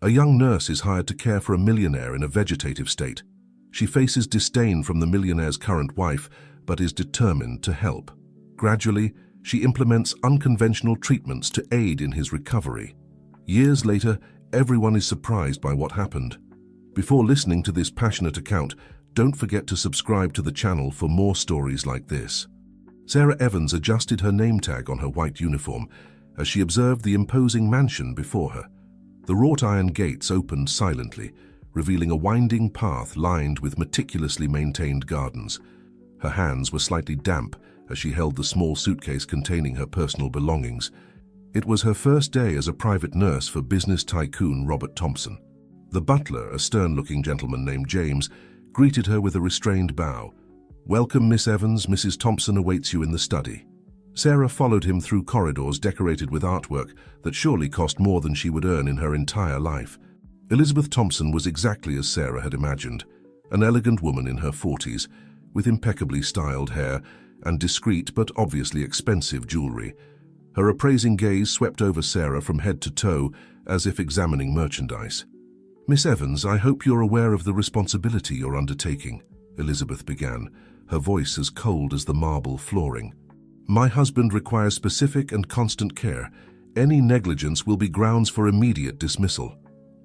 A young nurse is hired to care for a millionaire in a vegetative state. She faces disdain from the millionaire's current wife, but is determined to help. Gradually, she implements unconventional treatments to aid in his recovery. Years later, everyone is surprised by what happened. Before listening to this passionate account, don't forget to subscribe to the channel for more stories like this. Sarah Evans adjusted her name tag on her white uniform as she observed the imposing mansion before her. The wrought iron gates opened silently, revealing a winding path lined with meticulously maintained gardens. Her hands were slightly damp as she held the small suitcase containing her personal belongings. It was her first day as a private nurse for business tycoon Robert Thompson. The butler, a stern-looking gentleman named James, greeted her with a restrained bow. "Welcome, Miss Evans. Mrs. Thompson awaits you in the study." Sarah followed him through corridors decorated with artwork that surely cost more than she would earn in her entire life. Elizabeth Thompson was exactly as Sarah had imagined, an elegant woman in her 40s, with impeccably styled hair and discreet but obviously expensive jewelry. Her appraising gaze swept over Sarah from head to toe as if examining merchandise. "Miss Evans, I hope you're aware of the responsibility you're undertaking," Elizabeth began, her voice as cold as the marble flooring. "My husband requires specific and constant care. Any negligence will be grounds for immediate dismissal."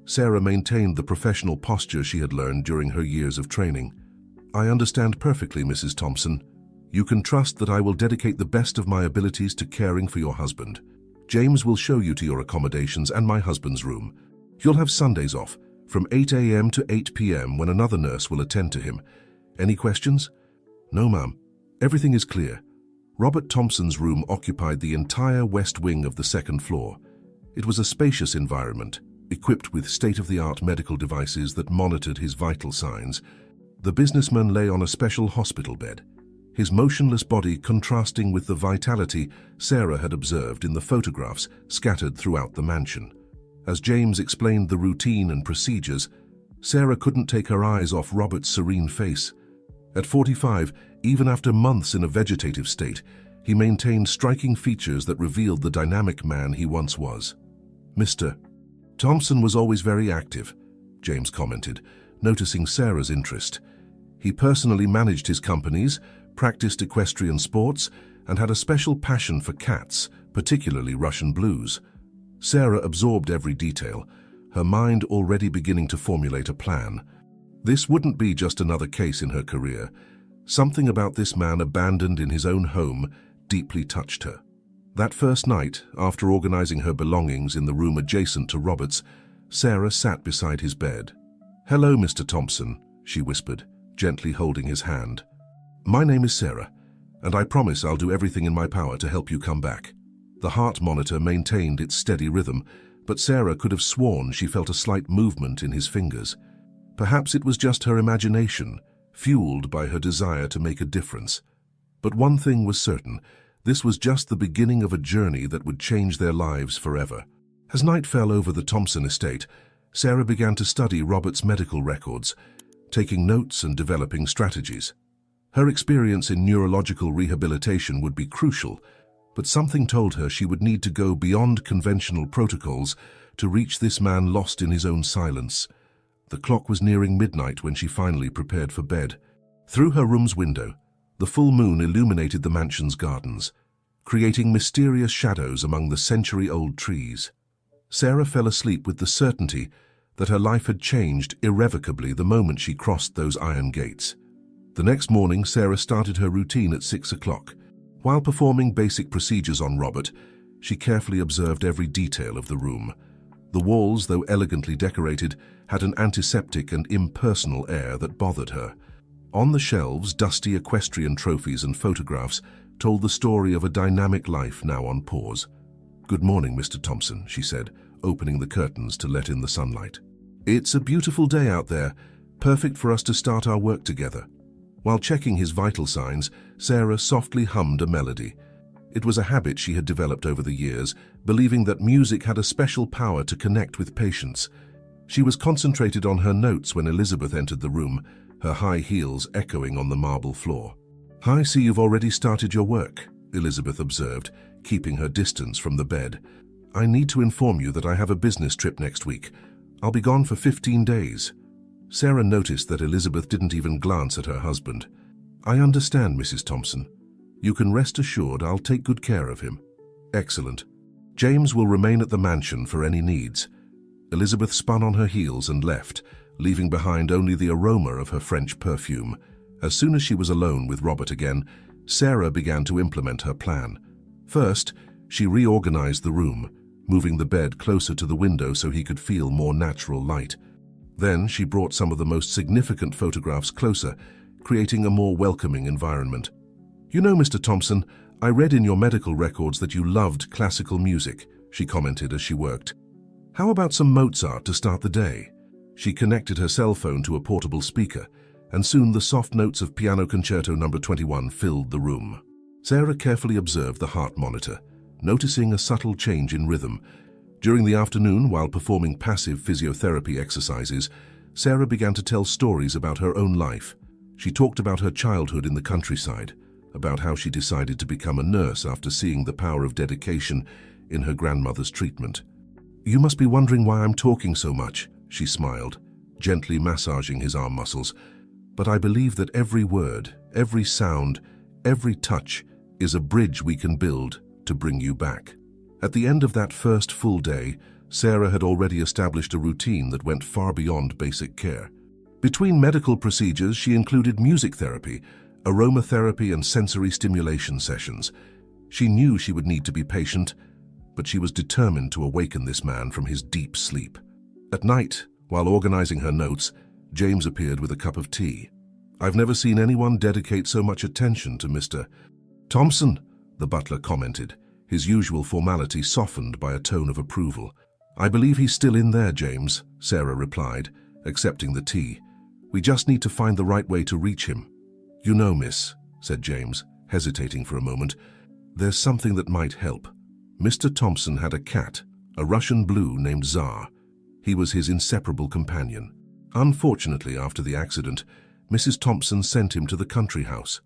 Sarah maintained the professional posture she had learned during her years of training. "I understand perfectly, Mrs. Thompson. You can trust that I will dedicate the best of my abilities to caring for your husband. James will show you to your accommodations and my husband's room. You'll have Sundays off, from 8 a.m. to 8 p.m. when another nurse will attend to him. Any questions?" "No, ma'am. Everything is clear." Robert Thompson's room occupied the entire west wing of the second floor. It was a spacious environment, equipped with state-of-the-art medical devices that monitored his vital signs. The businessman lay on a special hospital bed, his motionless body contrasting with the vitality Sarah had observed in the photographs scattered throughout the mansion. As James explained the routine and procedures, Sarah couldn't take her eyes off Robert's serene face. At 45, even after months in a vegetative state, he maintained striking features that revealed the dynamic man he once was. "Mr. Thompson was always very active," James commented, noticing Sarah's interest. "He personally managed his companies, practiced equestrian sports, and had a special passion for cats, particularly Russian blues." Sarah absorbed every detail, her mind already beginning to formulate a plan. This wouldn't be just another case in her career. Something about this man abandoned in his own home deeply touched her. That first night, after organizing her belongings in the room adjacent to Robert's, Sarah sat beside his bed. "Hello, Mr. Thompson," she whispered, gently holding his hand. "My name is Sarah, and I promise I'll do everything in my power to help you come back." The heart monitor maintained its steady rhythm, but Sarah could have sworn she felt a slight movement in his fingers. Perhaps it was just her imagination, fueled by her desire to make a difference. But one thing was certain, this was just the beginning of a journey that would change their lives forever. As night fell over the Thompson estate, Sarah began to study Robert's medical records, taking notes and developing strategies. Her experience in neurological rehabilitation would be crucial, but something told her she would need to go beyond conventional protocols to reach this man lost in his own silence. The clock was nearing midnight when she finally prepared for bed. Through her room's window, the full moon illuminated the mansion's gardens, creating mysterious shadows among the century-old trees. Sarah fell asleep with the certainty that her life had changed irrevocably the moment she crossed those iron gates. The next morning, Sarah started her routine at 6 o'clock. While performing basic procedures on Robert, she carefully observed every detail of the room. The walls, though elegantly decorated, had an antiseptic and impersonal air that bothered her. On the shelves, dusty equestrian trophies and photographs told the story of a dynamic life now on pause. "Good morning, Mr. Thompson," she said, opening the curtains to let in the sunlight. "It's a beautiful day out there, perfect for us to start our work together." While checking his vital signs, Sarah softly hummed a melody. It was a habit she had developed over the years, believing that music had a special power to connect with patients. She was concentrated on her notes when Elizabeth entered the room, her high heels echoing on the marble floor. "I see you've already started your work," Elizabeth observed, keeping her distance from the bed. "I need to inform you that I have a business trip next week. I'll be gone for 15 days. Sarah noticed that Elizabeth didn't even glance at her husband. I understand, Mrs. Thompson. You can rest assured I'll take good care of him. Excellent. James will remain at the mansion for any needs. Elizabeth spun on her heels and left, leaving behind only the aroma of her French perfume. As soon as she was alone with Robert again, Sarah began to implement her plan. First, she reorganized the room, moving the bed closer to the window so he could feel more natural light. Then she brought some of the most significant photographs closer, creating a more welcoming environment. You know, Mr. Thompson, I read in your medical records that you loved classical music, she commented as she worked. How about some Mozart to start the day? She connected her cell phone to a portable speaker, and soon the soft notes of Piano Concerto No. 21 filled the room. Sarah carefully observed the heart monitor, noticing a subtle change in rhythm. During the afternoon, while performing passive physiotherapy exercises, Sarah began to tell stories about her own life. She talked about her childhood in the countryside, about how she decided to become a nurse after seeing the power of dedication in her grandmother's treatment. You must be wondering why I'm talking so much, she smiled, gently massaging his arm muscles. But I believe that every word, every sound, every touch is a bridge we can build to bring you back. At the end of that first full day, Sarah had already established a routine that went far beyond basic care. Between medical procedures, she included music therapy, aromatherapy, and sensory stimulation sessions. She knew she would need to be patient, but she was determined to awaken this man from his deep sleep. At night, while organizing her notes, James appeared with a cup of tea. I've never seen anyone dedicate so much attention to Mr. Thompson, the butler commented, his usual formality softened by a tone of approval. I believe he's still in there, James, Sarah replied, accepting the tea. We just need to find the right way to reach him. You know, miss, said James, hesitating for a moment, there's something that might help. Mr. Thompson had a cat, a Russian blue named Tsar. He was his inseparable companion. Unfortunately, after the accident, Mrs. Thompson sent him to the country house.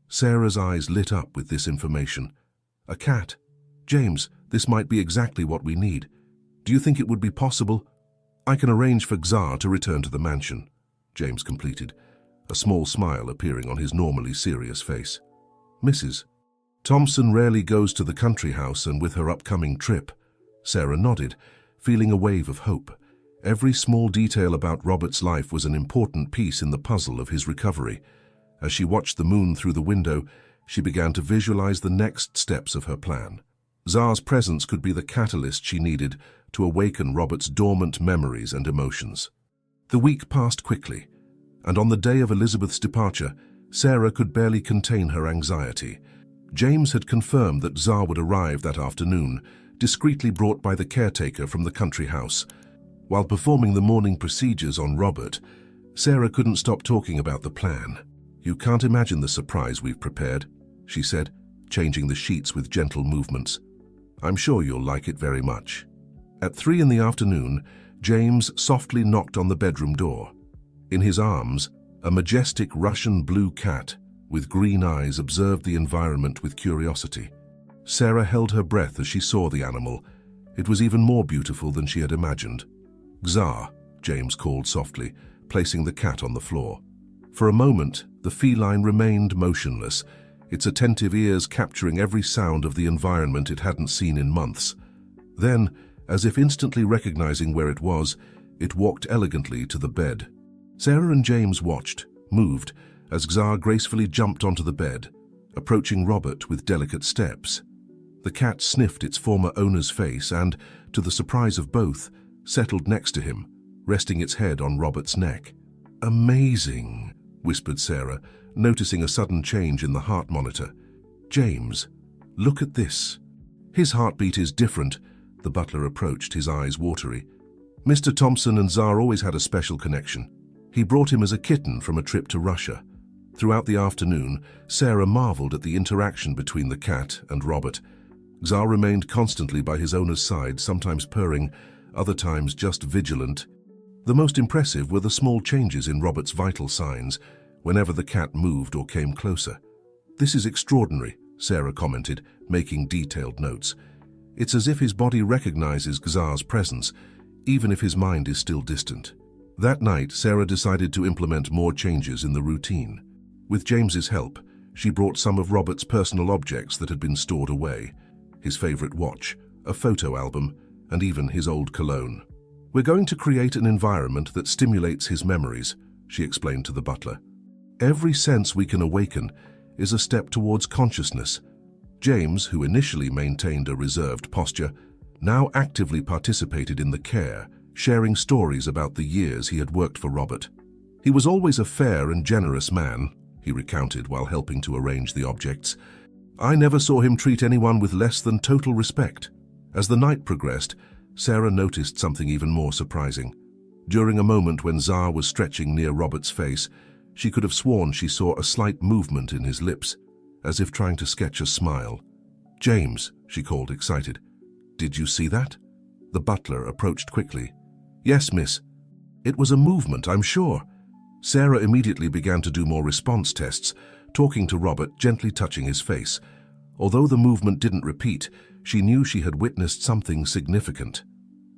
Sarah's eyes lit up with this information. A cat? James, this might be exactly what we need. Do you think it would be possible? I can arrange for Tsar to return to the mansion, James completed, a small smile appearing on his normally serious face. Mrs. Thompson rarely goes to the country house, and with her upcoming trip, Sarah nodded, feeling a wave of hope. Every small detail about Robert's life was an important piece in the puzzle of his recovery. As she watched the moon through the window, she began to visualize the next steps of her plan. Tsar's presence could be the catalyst she needed to awaken Robert's dormant memories and emotions. The week passed quickly, and on the day of Elizabeth's departure, Sarah could barely contain her anxiety. James had confirmed that Tsar would arrive that afternoon, discreetly brought by the caretaker from the country house. While performing the morning procedures on Robert, Sarah couldn't stop talking about the plan. You can't imagine the surprise we've prepared, she said, changing the sheets with gentle movements. I'm sure you'll like it very much. At 3 in the afternoon, James softly knocked on the bedroom door. In his arms, a majestic Russian blue cat with green eyes observed the environment with curiosity. Sarah held her breath as she saw the animal. It was even more beautiful than she had imagined. Tsar, James called softly, placing the cat on the floor. For a moment, the feline remained motionless, its attentive ears capturing every sound of the environment it hadn't seen in months. Then, as if instantly recognizing where it was, it walked elegantly to the bed. Sarah and James watched, moved, as Tsar gracefully jumped onto the bed, approaching Robert with delicate steps. The cat sniffed its former owner's face and, to the surprise of both, settled next to him, resting its head on Robert's neck. Amazing, whispered Sarah, noticing a sudden change in the heart monitor. James, look at this. His heartbeat is different, the butler approached, his eyes watery. Mr. Thompson and Tsar always had a special connection. He brought him as a kitten from a trip to Russia. Throughout the afternoon, Sarah marveled at the interaction between the cat and Robert. Tsar remained constantly by his owner's side, sometimes purring, other times just vigilant. The most impressive were the small changes in Robert's vital signs whenever the cat moved or came closer. This is extraordinary, Sarah commented, making detailed notes. It's as if his body recognizes Tsar's presence, even if his mind is still distant. That night, Sarah decided to implement more changes in the routine. With James's help, she brought some of Robert's personal objects that had been stored away: his favorite watch, a photo album, and even his old cologne. "We're going to create an environment that stimulates his memories," she explained to the butler. "Every sense we can awaken is a step towards consciousness." James, who initially maintained a reserved posture, now actively participated in the care, sharing stories about the years he had worked for Robert. "He was always a fair and generous man," he recounted while helping to arrange the objects. "I never saw him treat anyone with less than total respect." As the night progressed, Sarah noticed something even more surprising. During a moment when Zar was stretching near Robert's face, she could have sworn she saw a slight movement in his lips, as if trying to sketch a smile. "James," she called, excited. "Did you see that?" The butler approached quickly. "Yes, miss. It was a movement, I'm sure." Sarah immediately began to do more response tests, talking to Robert, gently touching his face. Although the movement didn't repeat, she knew she had witnessed something significant.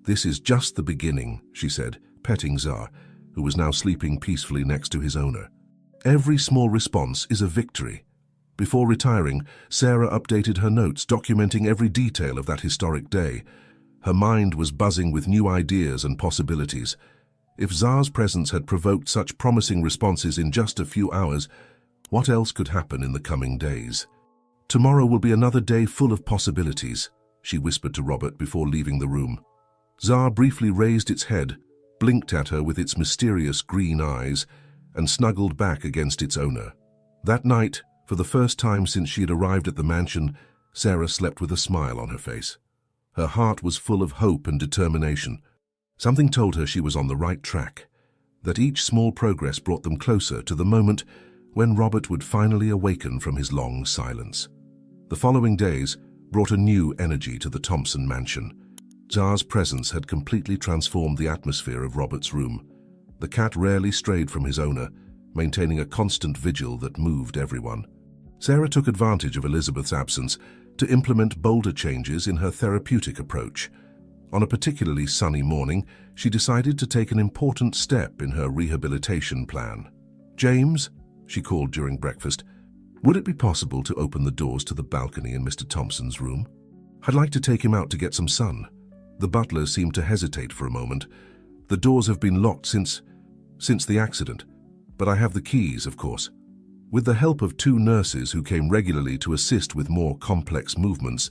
"This is just the beginning," she said, petting Zar, who was now sleeping peacefully next to his owner. "Every small response is a victory." Before retiring, Sarah updated her notes, documenting every detail of that historic day. Her mind was buzzing with new ideas and possibilities. If Zar's presence had provoked such promising responses in just a few hours, what else could happen in the coming days? "Tomorrow will be another day full of possibilities," she whispered to Robert before leaving the room. Zar briefly raised its head, blinked at her with its mysterious green eyes, and snuggled back against its owner. That night, for the first time since she had arrived at the mansion, Sarah slept with a smile on her face. Her heart was full of hope and determination. Something told her she was on the right track, that each small progress brought them closer to the moment when Robert would finally awaken from his long silence. The following days brought a new energy to the Thompson mansion. Zar's presence had completely transformed the atmosphere of Robert's room. The cat rarely strayed from his owner, maintaining a constant vigil that moved everyone. Sarah took advantage of Elizabeth's absence to implement bolder changes in her therapeutic approach. On a particularly sunny morning, she decided to take an important step in her rehabilitation plan. "James," she called during breakfast, "would it be possible to open the doors to the balcony in Mr. Thompson's room? I'd like to take him out to get some sun." The butler seemed to hesitate for a moment. "The doors have been locked since the accident, but I have the keys, of course." With the help of 2 nurses who came regularly to assist with more complex movements,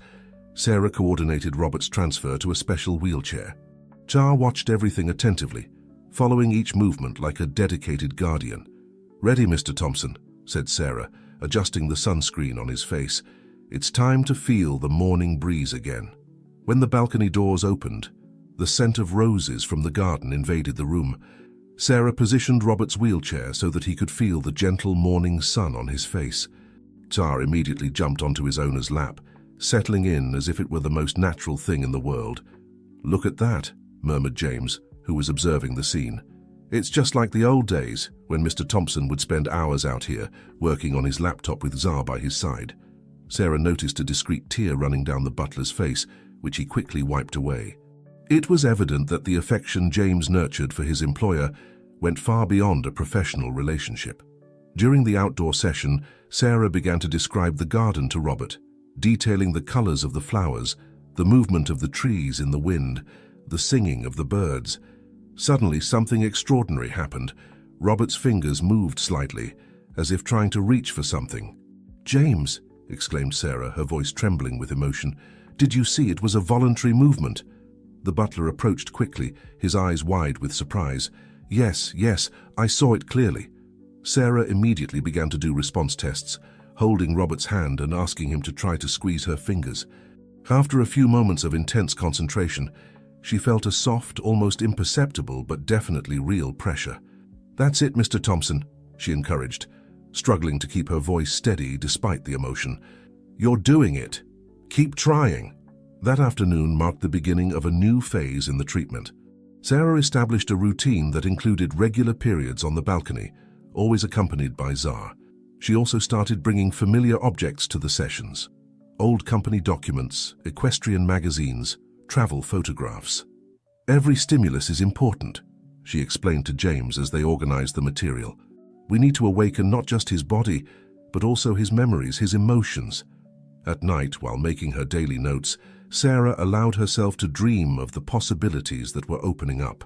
Sarah coordinated Robert's transfer to a special wheelchair. Zar watched everything attentively, following each movement like a dedicated guardian. "Ready, Mr. Thompson," said Sarah, adjusting the sunscreen on his face. "It's time to feel the morning breeze again." When the balcony doors opened, the scent of roses from the garden invaded the room. Sarah positioned Robert's wheelchair so that he could feel the gentle morning sun on his face. Zar immediately jumped onto his owner's lap, settling in as if it were the most natural thing in the world. "Look at that," murmured James, who was observing the scene. "It's just like the old days when Mr. Thompson would spend hours out here working on his laptop with Zar by his side." Sarah noticed a discreet tear running down the butler's face, which he quickly wiped away. It was evident that the affection James nurtured for his employer went far beyond a professional relationship. During the outdoor session, Sarah began to describe the garden to Robert, detailing the colors of the flowers, the movement of the trees in the wind, the singing of the birds. Suddenly, something extraordinary happened. Robert's fingers moved slightly, as if trying to reach for something. "James," exclaimed Sarah, her voice trembling with emotion, "did you see? It was a voluntary movement." The butler approached quickly, his eyes wide with surprise. Yes, I saw it clearly." Sarah immediately began to do response tests, holding Robert's hand and asking him to try to squeeze her fingers. After a few moments of intense concentration, she felt a soft, almost imperceptible but definitely real pressure. "That's it, Mr. Thompson," she encouraged, struggling to keep her voice steady despite the emotion. "You're doing it. Keep trying." That afternoon marked the beginning of a new phase in the treatment. Sarah established a routine that included regular periods on the balcony, always accompanied by Zar. She also started bringing familiar objects to the sessions: old company documents, equestrian magazines, travel photographs. Every stimulus is important, she explained to James as they organized the material. We need to awaken not just his body, but also his memories, his emotions. At night, while making her daily notes, Sarah allowed herself to dream of the possibilities that were opening up.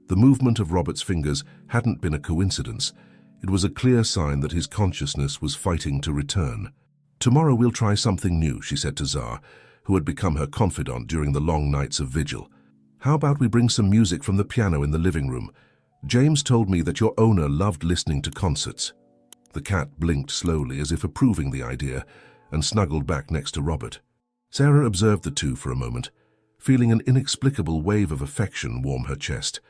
The movement of Robert's fingers hadn't been a coincidence. It was a clear sign that his consciousness was fighting to return. Tomorrow we'll try something new, she said to Zar, who had become her confidant during the long nights of vigil. How about we bring some music from the piano in the living room? James told me that your owner loved listening to concerts. The cat blinked slowly as if approving the idea and snuggled back next to Robert. Sarah observed the two for a moment, feeling an inexplicable wave of affection warm her chest.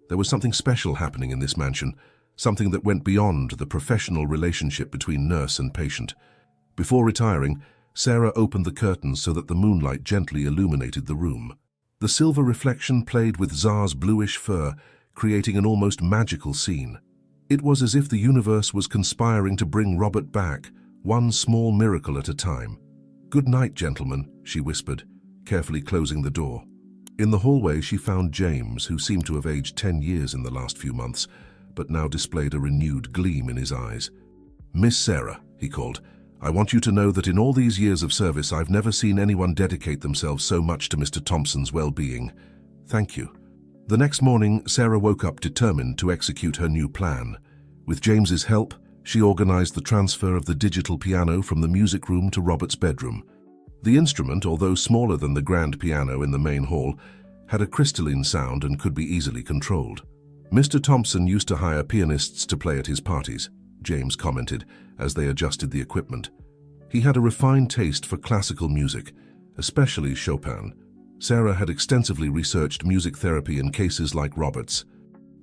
There was something special happening in this mansion, something that went beyond the professional relationship between nurse and patient. Before retiring, Sarah opened the curtains so that the moonlight gently illuminated the room. The silver reflection played with Zar's bluish fur, creating an almost magical scene. It was as if the universe was conspiring to bring Robert back, one small miracle at a time. "Good night, gentlemen," she whispered, carefully closing the door. In the hallway, she found James, who seemed to have aged 10 years in the last few months, but now displayed a renewed gleam in his eyes. "Miss Sarah," he called, "I want you to know that in all these years of service, I've never seen anyone dedicate themselves so much to Mr. Thompson's well-being. Thank you." The next morning, Sarah woke up determined to execute her new plan. With James's help, she organized the transfer of the digital piano from the music room to Robert's bedroom. The instrument, although smaller than the grand piano in the main hall, had a crystalline sound and could be easily controlled. "Mr. Thompson used to hire pianists to play at his parties," James commented as they adjusted the equipment. "He had a refined taste for classical music, especially Chopin." Sarah had extensively researched music therapy in cases like Robert's.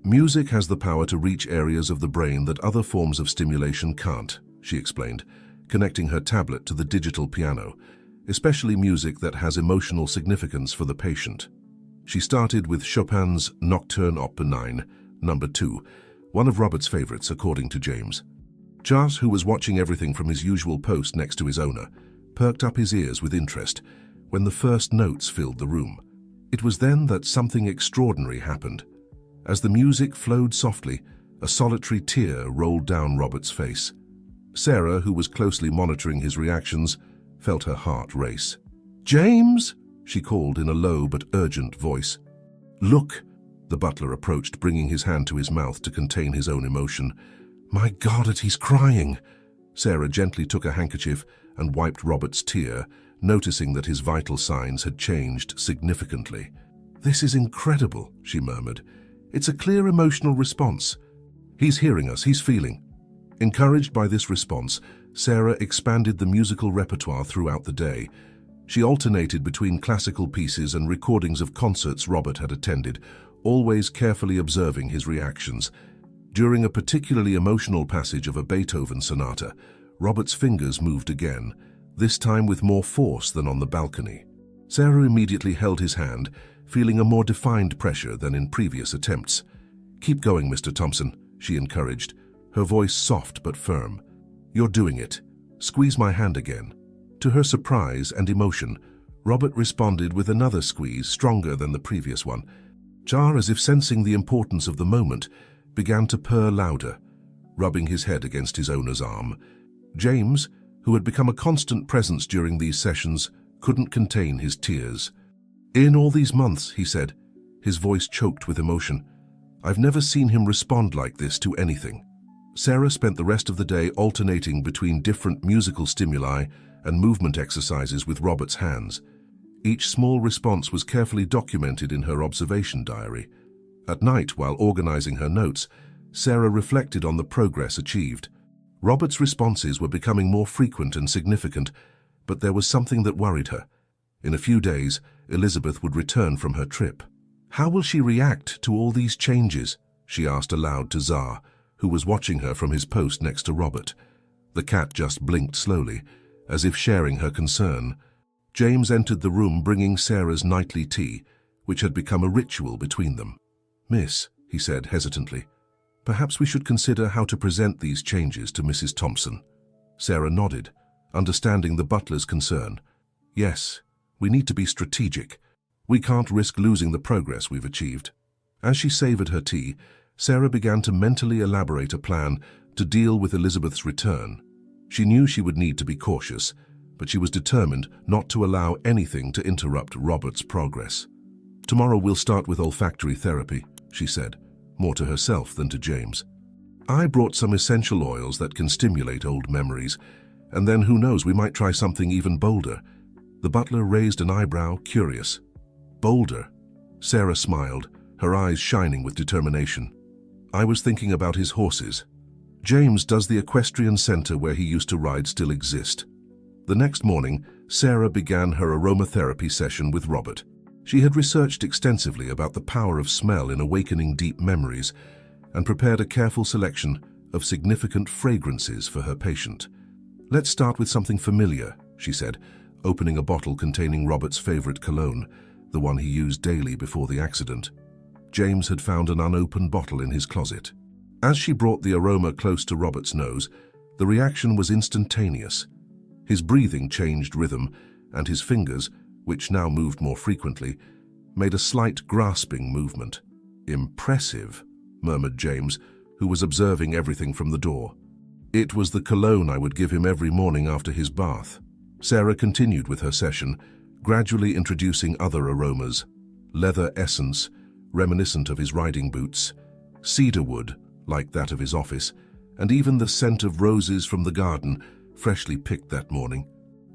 "Music has the power to reach areas of the brain that other forms of stimulation can't," she explained, connecting her tablet to the digital piano, especially music that has emotional significance for the patient. She started with Chopin's Nocturne Op. 9, No. 2, one of Robert's favorites, according to James. Charles, who was watching everything from his usual post next to his owner, perked up his ears with interest when the first notes filled the room. It was then that something extraordinary happened. As the music flowed softly, a solitary tear rolled down Robert's face. Sarah, who was closely monitoring his reactions, felt her heart race. "James!" she called in a low but urgent voice. "Look!" The butler approached, bringing his hand to his mouth to contain his own emotion. "My God, he's crying!" Sarah gently took a handkerchief and wiped Robert's tear, noticing that his vital signs had changed significantly. "This is incredible," she murmured. "It's a clear emotional response. He's hearing us, he's feeling." Encouraged by this response, Sarah expanded the musical repertoire throughout the day. She alternated between classical pieces and recordings of concerts Robert had attended, always carefully observing his reactions. During a particularly emotional passage of a Beethoven sonata, Robert's fingers moved again, this time with more force than on the balcony. Sarah immediately held his hand, feeling a more defined pressure than in previous attempts. "Keep going, Mr. Thompson," she encouraged, her voice soft but firm. "You're doing it. Squeeze my hand again." To her surprise and emotion, Robert responded with another squeeze stronger than the previous one. Jar, as if sensing the importance of the moment, began to purr louder, rubbing his head against his owner's arm. James, who had become a constant presence during these sessions, couldn't contain his tears. "In all these months," he said, his voice choked with emotion, "I've never seen him respond like this to anything." Sarah spent the rest of the day alternating between different musical stimuli and movement exercises with Robert's hands. Each small response was carefully documented in her observation diary. At night, while organizing her notes, Sarah reflected on the progress achieved. Robert's responses were becoming more frequent and significant, but there was something that worried her. In a few days, Elizabeth would return from her trip. "How will she react to all these changes?" she asked aloud to Zar, who was watching her from his post next to Robert. The cat just blinked slowly, as if sharing her concern. James entered the room bringing Sarah's nightly tea, which had become a ritual between them. "Miss," he said hesitantly, "perhaps we should consider how to present these changes to Mrs. Thompson." Sarah nodded, understanding the butler's concern. "Yes, we need to be strategic. We can't risk losing the progress we've achieved. As she savored her tea, Sarah began to mentally elaborate a plan to deal with Elizabeth's return. She knew she would need to be cautious, but she was determined not to allow anything to interrupt Robert's progress. "Tomorrow we'll start with olfactory therapy," she said, more to herself than to James. "I brought some essential oils that can stimulate old memories, and then who knows, we might try something even bolder." The butler raised an eyebrow, curious. "Bolder?" Sarah smiled, her eyes shining with determination. "I was thinking about his horses. James, does the equestrian center where he used to ride still exist?" The next morning, Sarah began her aromatherapy session with Robert. She had researched extensively about the power of smell in awakening deep memories and prepared a careful selection of significant fragrances for her patient. "Let's start with something familiar," she said, opening a bottle containing Robert's favorite cologne, the one he used daily before the accident. James had found an unopened bottle in his closet. As she brought the aroma close to Robert's nose, the reaction was instantaneous. His breathing changed rhythm, and his fingers, which now moved more frequently, made a slight grasping movement. "Impressive," murmured James, who was observing everything from the door. "It was the cologne I would give him every morning after his bath." Sarah continued with her session, gradually introducing other aromas: leather essence, reminiscent of his riding boots, cedarwood, like that of his office, and even the scent of roses from the garden, freshly picked that morning.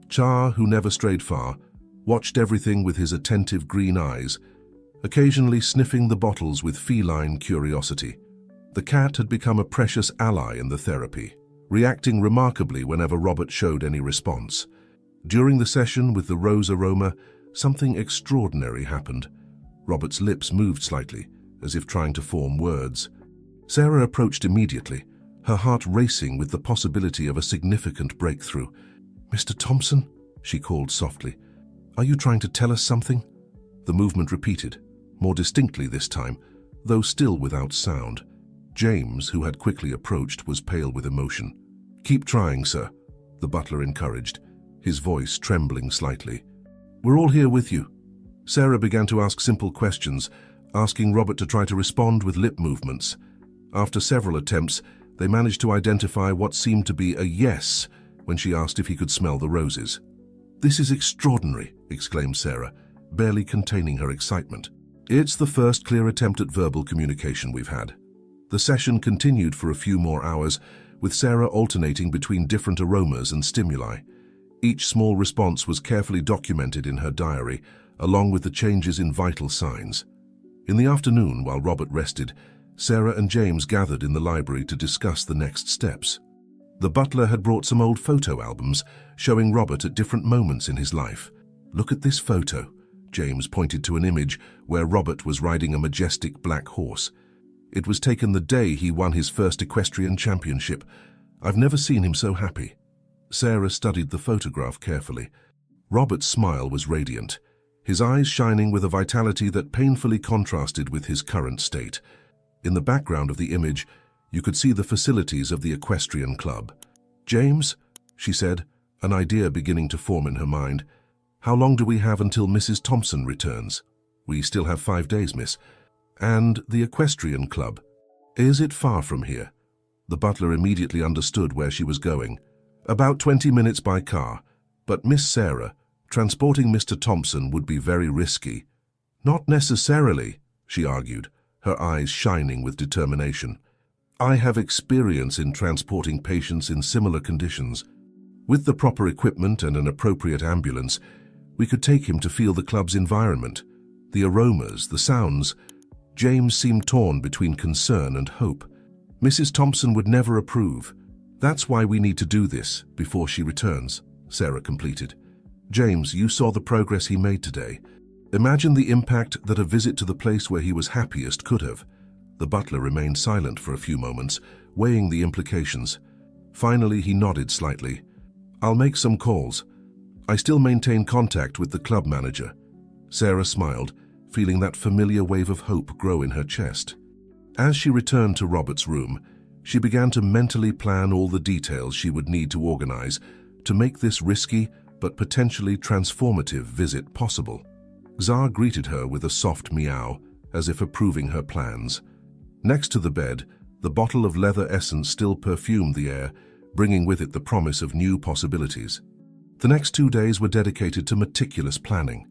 Char, who never strayed far, watched everything with his attentive green eyes, occasionally sniffing the bottles with feline curiosity. The cat had become a precious ally in the therapy, reacting remarkably whenever Robert showed any response. During the session with the rose aroma, something extraordinary happened. Robert's lips moved slightly, as if trying to form words. Sarah approached immediately, her heart racing with the possibility of a significant breakthrough. "Mr. Thompson?" she called softly. "Are you trying to tell us something?" The movement repeated, more distinctly this time, though still without sound. James, who had quickly approached, was pale with emotion. "Keep trying, sir," the butler encouraged, his voice trembling slightly. "We're all here with you." Sarah began to ask simple questions, asking Robert to try to respond with lip movements. After several attempts, they managed to identify what seemed to be a yes when she asked if he could smell the roses. "This is extraordinary," exclaimed Sarah, barely containing her excitement. "It's the first clear attempt at verbal communication we've had." The session continued for a few more hours, with Sarah alternating between different aromas and stimuli. Each small response was carefully documented in her diary, along with the changes in vital signs. In the afternoon, while Robert rested, Sarah and James gathered in the library to discuss the next steps. The butler had brought some old photo albums showing Robert at different moments in his life. "Look at this photo." James pointed to an image where Robert was riding a majestic black horse. "It was taken the day he won his first equestrian championship. I've never seen him so happy." Sarah studied the photograph carefully. Robert's smile was radiant, his eyes shining with a vitality that painfully contrasted with his current state. In the background of the image, you could see the facilities of the equestrian club. "James," she said, an idea beginning to form in her mind, "how long do we have until Mrs. Thompson returns?" "We still have 5 days, miss." "And the equestrian club? Is it far from here?" The butler immediately understood where she was going. "About 20 minutes by car. But Miss Sarah, transporting Mr. Thompson would be very risky." "Not necessarily," she argued, her eyes shining with determination. "I have experience in transporting patients in similar conditions. With the proper equipment and an appropriate ambulance, we could take him to feel the club's environment, the aromas, the sounds." James seemed torn between concern and hope. "Mrs. Thompson would never approve. That's why we need to do this before she returns," Sarah completed. "James, you saw the progress he made today. Imagine the impact that a visit to the place where he was happiest could have." The butler remained silent for a few moments, weighing the implications. Finally, he nodded slightly. "I'll make some calls. I still maintain contact with the club manager." Sarah smiled, feeling that familiar wave of hope grow in her chest. As she returned to Robert's room, she began to mentally plan all the details she would need to organize to make this risky but potentially transformative visit possible. Zar greeted her with a soft meow, as if approving her plans. Next to the bed, the bottle of leather essence still perfumed the air, bringing with it the promise of new possibilities. The next 2 days were dedicated to meticulous planning.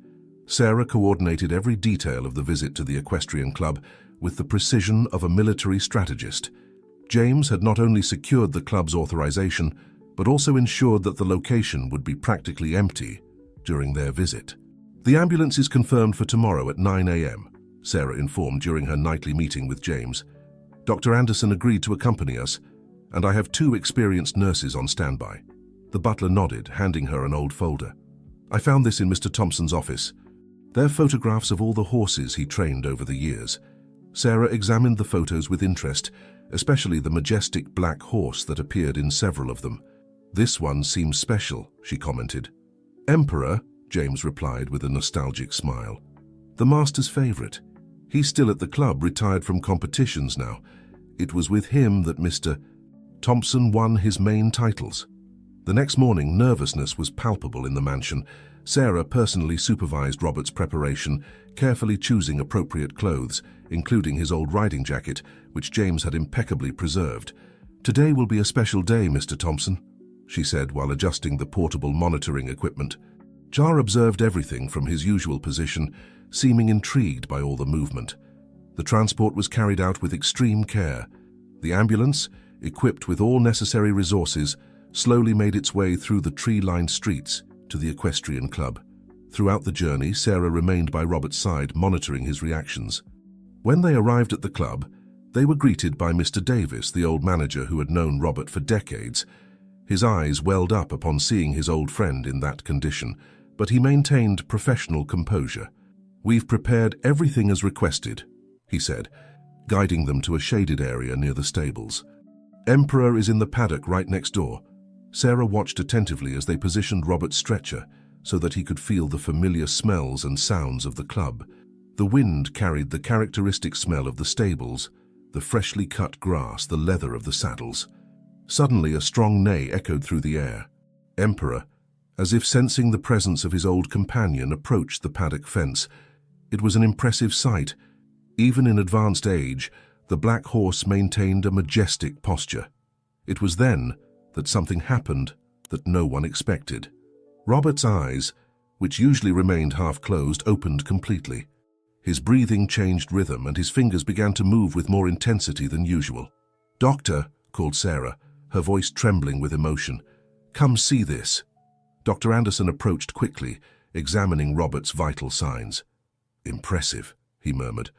Sarah coordinated every detail of the visit to the equestrian club with the precision of a military strategist. James had not only secured the club's authorization, but also ensured that the location would be practically empty during their visit. "The ambulance is confirmed for tomorrow at 9 a.m., Sarah informed during her nightly meeting with James. "Dr. Anderson agreed to accompany us, and I have 2 experienced nurses on standby." The butler nodded, handing her an old folder. "I found this in Mr. Thompson's office. They're photographs of all the horses he trained over the years." Sarah examined the photos with interest, especially the majestic black horse that appeared in several of them. "This one seems special," she commented. "Emperor," James replied with a nostalgic smile. "The master's favorite. He's still at the club, retired from competitions now. It was with him that Mr. Thompson won his main titles." The next morning, nervousness was palpable in the mansion. Sarah personally supervised Robert's preparation, carefully choosing appropriate clothes, including his old riding jacket, which James had impeccably preserved. "Today will be a special day, Mr. Thompson," she said while adjusting the portable monitoring equipment. Jar observed everything from his usual position, seeming intrigued by all the movement. The transport was carried out with extreme care. The ambulance, equipped with all necessary resources, slowly made its way through the tree-lined streets to the equestrian club. Throughout the journey, Sarah remained by Robert's side, monitoring his reactions. When they arrived at the club, they were greeted by Mr. Davis, the old manager who had known Robert for decades. His eyes welled up upon seeing his old friend in that condition, but he maintained professional composure. "We've prepared everything as requested," he said, guiding them to a shaded area near the stables. "Emperor is in the paddock right next door." Sarah watched attentively as they positioned Robert's stretcher so that he could feel the familiar smells and sounds of the club. The wind carried the characteristic smell of the stables, the freshly cut grass, the leather of the saddles. Suddenly, a strong neigh echoed through the air. Emperor, as if sensing the presence of his old companion, approached the paddock fence. It was an impressive sight. Even in advanced age, the black horse maintained a majestic posture. It was then that something happened that no one expected. Robert's eyes, which usually remained half-closed, opened completely. His breathing changed rhythm and his fingers began to move with more intensity than usual. "Doctor," called Sarah, her voice trembling with emotion. "Come see this." Dr. Anderson approached quickly, examining Robert's vital signs. "Impressive," he murmured.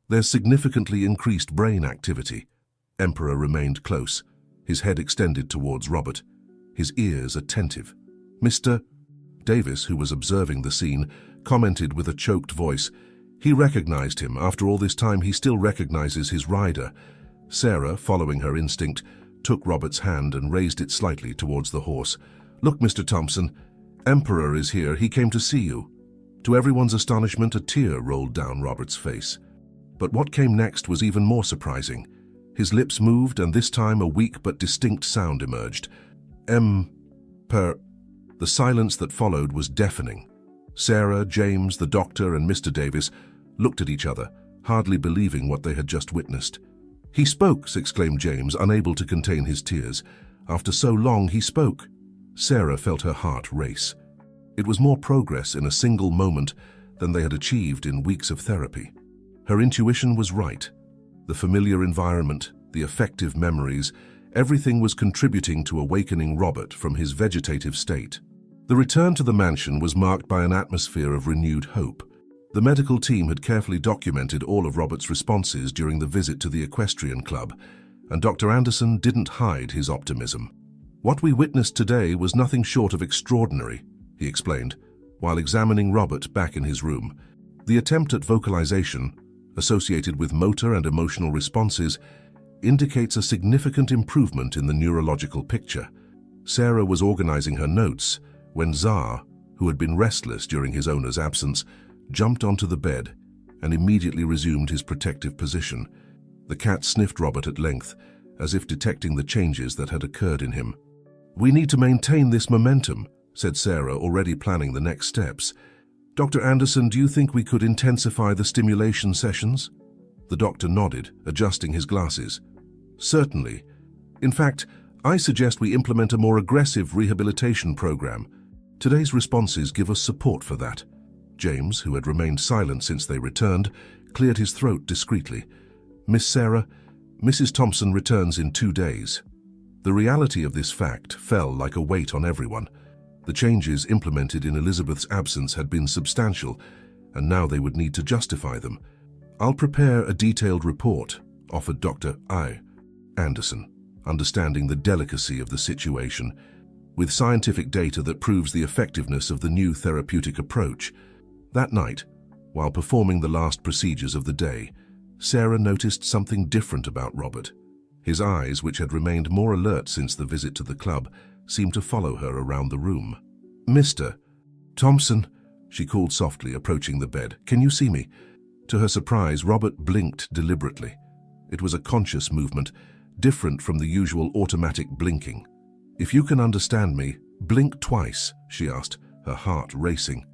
"There's significantly increased brain activity." Emperor remained close, his head extended towards Robert, his ears attentive. Mr. Davis, who was observing the scene, commented with a choked voice. He recognized him. After all this time, he still recognizes his rider. Sarah, following her instinct, took Robert's hand and raised it slightly towards the horse. "Look, Mr. Thompson, Emperor is here. He came to see you." To everyone's astonishment, a tear rolled down Robert's face. But what came next was even more surprising. His lips moved, and this time a weak but distinct sound emerged. The silence that followed was deafening. Sarah, James, the doctor, and Mr. Davis looked at each other, hardly believing what they had just witnessed. "He spoke," exclaimed James, unable to contain his tears. "After so long, he spoke." Sarah felt her heart race. It was more progress in a single moment than they had achieved in weeks of therapy. Her intuition was right. The familiar environment, the effective memories, everything was contributing to awakening Robert from his vegetative state. The return to the mansion was marked by an atmosphere of renewed hope. The medical team had carefully documented all of Robert's responses during the visit to the equestrian club, and Dr. Anderson didn't hide his optimism. "What we witnessed today was nothing short of extraordinary," he explained, while examining Robert back in his room. "The attempt at vocalization, associated with motor and emotional responses, indicates a significant improvement in the neurological picture." Sarah was organizing her notes when Zar, who had been restless during his owner's absence, jumped onto the bed and immediately resumed his protective position. The cat sniffed Robert at length, as if detecting the changes that had occurred in him. "We need to maintain this momentum," said Sarah, already planning the next steps. Dr. Anderson, do you think we could intensify the stimulation sessions? The doctor nodded, adjusting his glasses. Certainly. In fact, I suggest we implement a more aggressive rehabilitation program. Today's responses give us support for that. James, who had remained silent since they returned, cleared his throat discreetly. Miss Sarah, Mrs. Thompson returns in 2 days. The reality of this fact fell like a weight on everyone. The changes implemented in Elizabeth's absence had been substantial, and now they would need to justify them. I'll prepare a detailed report, offered Dr. Anderson, understanding the delicacy of the situation, with scientific data that proves the effectiveness of the new therapeutic approach. That night, while performing the last procedures of the day, Sarah noticed something different about Robert. His eyes, which had remained more alert since the visit to the club, seemed to follow her around the room. "Mr. Thompson," she called softly, approaching the bed. "Can you see me?" To her surprise, Robert blinked deliberately. It was a conscious movement, different from the usual automatic blinking. "If you can understand me, blink twice," she asked, her heart racing.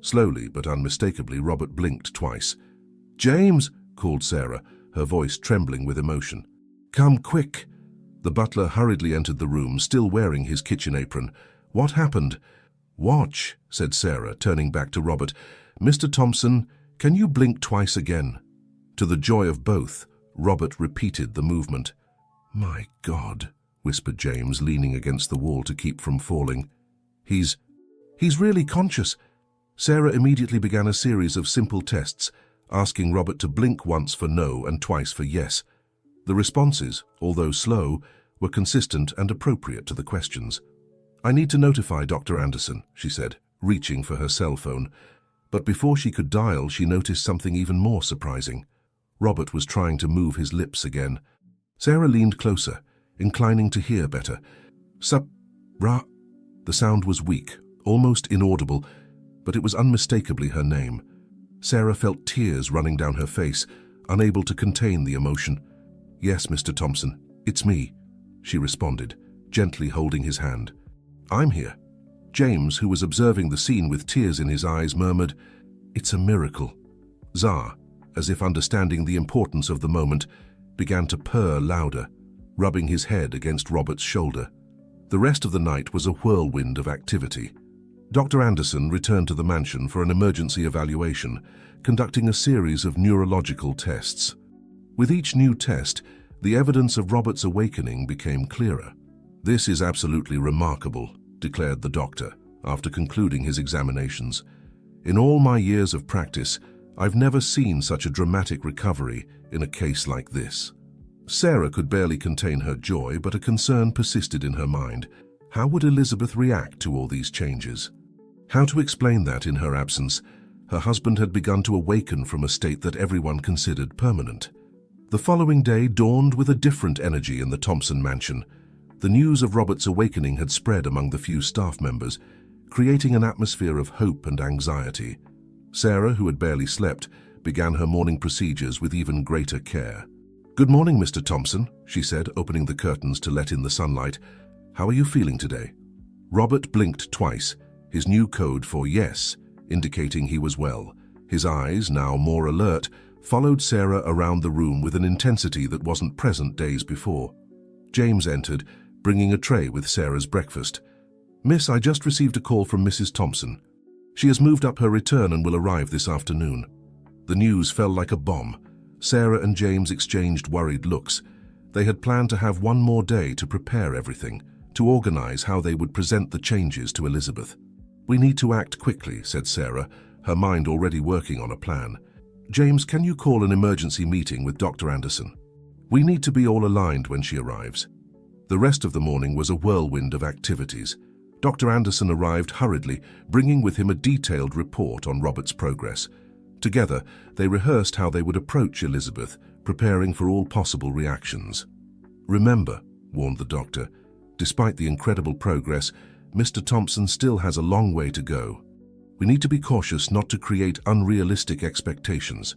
Slowly but unmistakably, Robert blinked twice. "James!" called Sarah, her voice trembling with emotion. "Come quick!" The butler hurriedly entered the room, still wearing his kitchen apron. "What happened?" "Watch," said Sarah, turning back to Robert. "Mr. Thompson, can you blink twice again?" To the joy of both, Robert repeated the movement. "My God," whispered James, leaning against the wall to keep from falling. He's really conscious." Sarah immediately began a series of simple tests, asking Robert to blink once for no and twice for yes. The responses, although slow, were consistent and appropriate to the questions. "I need to notify Dr. Anderson," she said, reaching for her cell phone. But before she could dial, she noticed something even more surprising. Robert was trying to move his lips again. Sarah leaned closer, inclining to hear better. "Sup-ra." The sound was weak, almost inaudible, but it was unmistakably her name. Sarah felt tears running down her face, unable to contain the emotion. "Yes, Mr. Thompson, it's me," she responded, gently holding his hand. "I'm here." James, who was observing the scene with tears in his eyes, murmured, "It's a miracle." Zah, as if understanding the importance of the moment, began to purr louder, rubbing his head against Robert's shoulder. The rest of the night was a whirlwind of activity. Dr. Anderson returned to the mansion for an emergency evaluation, conducting a series of neurological tests. With each new test, the evidence of Robert's awakening became clearer. "This is absolutely remarkable," declared the doctor, after concluding his examinations. "In all my years of practice, I've never seen such a dramatic recovery in a case like this." Sarah could barely contain her joy, but a concern persisted in her mind. How would Elizabeth react to all these changes? How to explain that in her absence, her husband had begun to awaken from a state that everyone considered permanent? The following day dawned with a different energy in the Thompson mansion. The news of Robert's awakening had spread among the few staff members, creating an atmosphere of hope and anxiety. Sarah, who had barely slept, began her morning procedures with even greater care. "Good morning, Mr. Thompson," she said, opening the curtains to let in the sunlight. "How are you feeling today?" Robert blinked twice, his new code for yes, indicating he was well. His eyes, now more alert, followed Sarah around the room with an intensity that wasn't present days before. James entered, bringing a tray with Sarah's breakfast. "Miss, I just received a call from Mrs. Thompson. She has moved up her return and will arrive this afternoon." The news fell like a bomb. Sarah and James exchanged worried looks. They had planned to have one more day to prepare everything, to organize how they would present the changes to Elizabeth. "We need to act quickly," said Sarah, her mind already working on a plan. "James, can you call an emergency meeting with Dr. Anderson? We need to be all aligned when she arrives." The rest of the morning was a whirlwind of activities. Dr. Anderson arrived hurriedly, bringing with him a detailed report on Robert's progress. Together, they rehearsed how they would approach Elizabeth, preparing for all possible reactions. "Remember," warned the doctor, "despite the incredible progress, Mr. Thompson still has a long way to go. We need to be cautious not to create unrealistic expectations."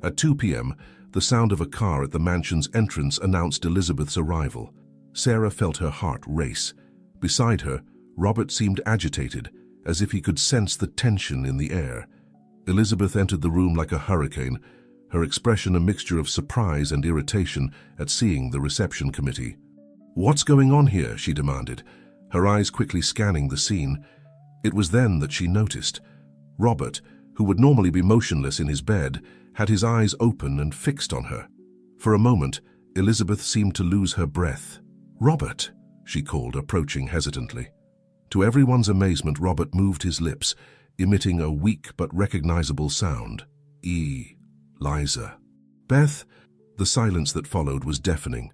At 2 p.m., the sound of a car at the mansion's entrance announced Elizabeth's arrival. Sarah felt her heart race. Beside her, Robert seemed agitated, as if he could sense the tension in the air. Elizabeth entered the room like a hurricane, her expression a mixture of surprise and irritation at seeing the reception committee. "What's going on here?" she demanded, her eyes quickly scanning the scene. It was then that she noticed. Robert, who would normally be motionless in his bed, had his eyes open and fixed on her. For a moment, Elizabeth seemed to lose her breath. "Robert," she called, approaching hesitantly. To everyone's amazement, Robert moved his lips, emitting a weak but recognizable sound. Liza. "Beth." The silence that followed was deafening.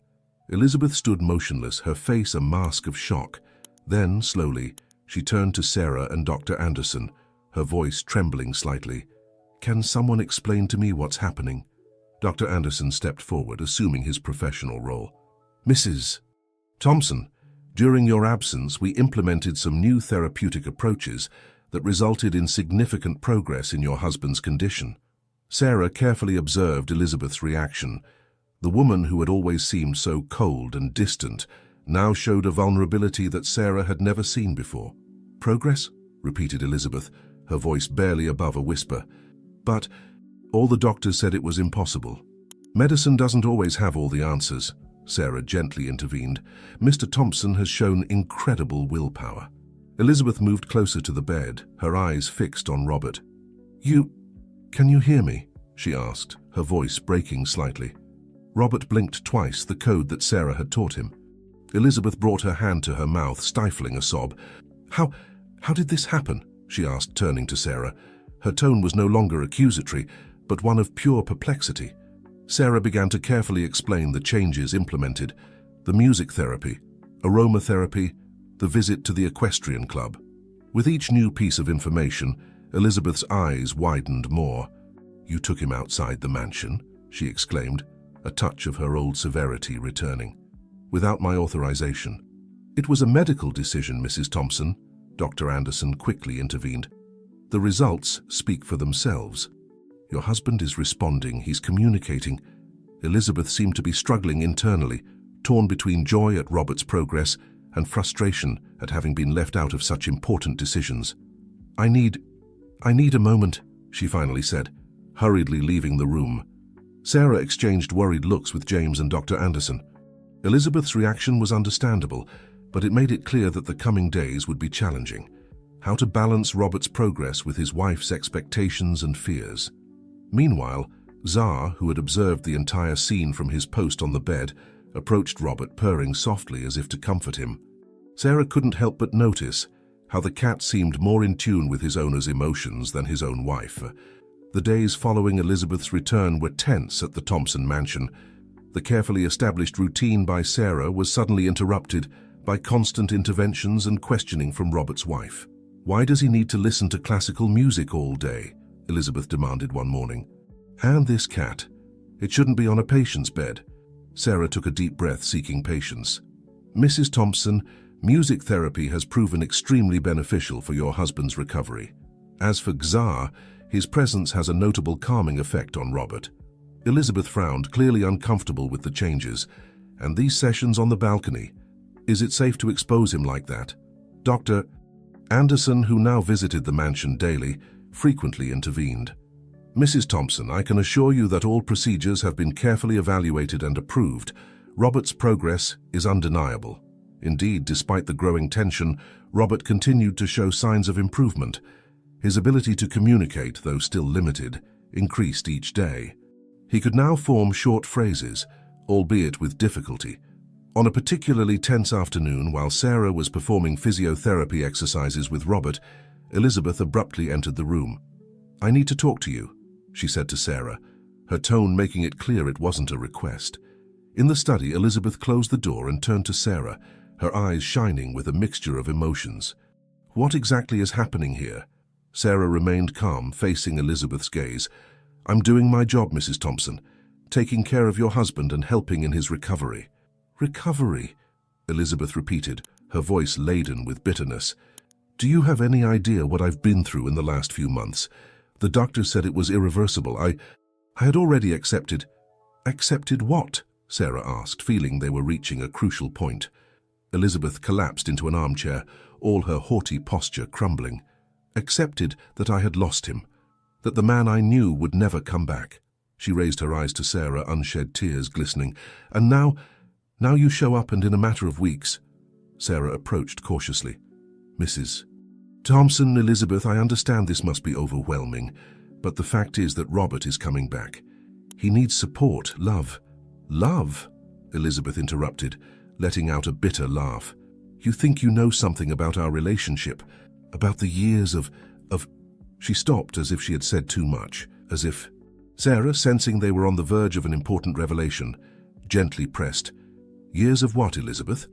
Elizabeth stood motionless, her face a mask of shock. Then, slowly, she turned to Sarah and Dr. Anderson, her voice trembling slightly. "Can someone explain to me what's happening?" Dr. Anderson stepped forward, assuming his professional role. "Mrs. Thompson, during your absence, we implemented some new therapeutic approaches that resulted in significant progress in your husband's condition." Sarah carefully observed Elizabeth's reaction. The woman who had always seemed so cold and distant now showed a vulnerability that Sarah had never seen before. "Progress?" repeated Elizabeth, her voice barely above a whisper. "But all the doctors said it was impossible." "Medicine doesn't always have all the answers," Sarah gently intervened. "Mr. Thompson has shown incredible willpower." Elizabeth moved closer to the bed, her eyes fixed on Robert. Can you hear me?" she asked, her voice breaking slightly. Robert blinked twice, the code that Sarah had taught him. Elizabeth brought her hand to her mouth, stifling a sob. How did this happen?" she asked, turning to Sarah. Her tone was no longer accusatory, but one of pure perplexity. Sarah began to carefully explain the changes implemented: the music therapy, aromatherapy, the visit to the equestrian club. With each new piece of information, Elizabeth's eyes widened more. "You took him outside the mansion?" she exclaimed, a touch of her old severity returning. "Without my authorization." "It was a medical decision, Mrs. Thompson," Dr. Anderson quickly intervened. "The results speak for themselves. Your husband is responding, he's communicating." Elizabeth seemed to be struggling internally, torn between joy at Robert's progress and frustration at having been left out of such important decisions. I need a moment," she finally said, hurriedly leaving the room. Sarah exchanged worried looks with James and Dr. Anderson. Elizabeth's reaction was understandable, but it made it clear that the coming days would be challenging. How to balance Robert's progress with his wife's expectations and fears. Meanwhile, Czar, who had observed the entire scene from his post on the bed, approached Robert, purring softly as if to comfort him. Sarah couldn't help but notice how the cat seemed more in tune with his owner's emotions than his own wife. The days following Elizabeth's return were tense at the Thompson mansion. The carefully established routine by Sarah was suddenly interrupted by constant interventions and questioning from Robert's wife. "Why does he need to listen to classical music all day?" Elizabeth demanded one morning. "And this cat. It shouldn't be on a patient's bed." Sarah took a deep breath, seeking patience. "Mrs. Thompson, music therapy has proven extremely beneficial for your husband's recovery. As for Czar, his presence has a notable calming effect on Robert." Elizabeth frowned, clearly uncomfortable with the changes. "And these sessions on the balcony, is it safe to expose him like that?" Dr. Anderson, who now visited the mansion daily, frequently intervened. "Mrs. Thompson, I can assure you that all procedures have been carefully evaluated and approved. Robert's progress is undeniable. Indeed, despite the growing tension, Robert continued to show signs of improvement. His ability to communicate, though still limited, increased each day. He could now form short phrases, albeit with difficulty. On a particularly tense afternoon, while Sarah was performing physiotherapy exercises with Robert, Elizabeth abruptly entered the room. "I need to talk to you," she said to Sarah, her tone making it clear it wasn't a request. In the study, Elizabeth closed the door and turned to Sarah, her eyes shining with a mixture of emotions. "What exactly is happening here?" Sarah remained calm, facing Elizabeth's gaze. "I'm doing my job, Mrs. Thompson, taking care of your husband and helping in his recovery." "Recovery?" Elizabeth repeated, her voice laden with bitterness. "Do you have any idea what I've been through in the last few months? The doctor said it was irreversible. I had already accepted." "Accepted what?" Sarah asked, feeling they were reaching a crucial point. Elizabeth collapsed into an armchair, all her haughty posture crumbling. accepted that I had lost him, that the man I knew would never come back. She raised her eyes to Sarah, unshed tears glistening. And now you show up, and in a matter of weeks. Sarah approached cautiously. Mrs. Thompson, Elizabeth, I understand this must be overwhelming, but the fact is that Robert is coming back. He needs support, love. Love? Elizabeth interrupted, letting out a bitter laugh. You think you know something about our relationship, about the years of... She stopped as if she had said too much, as if... Sarah, sensing they were on the verge of an important revelation, gently pressed. Years of what, Elizabeth?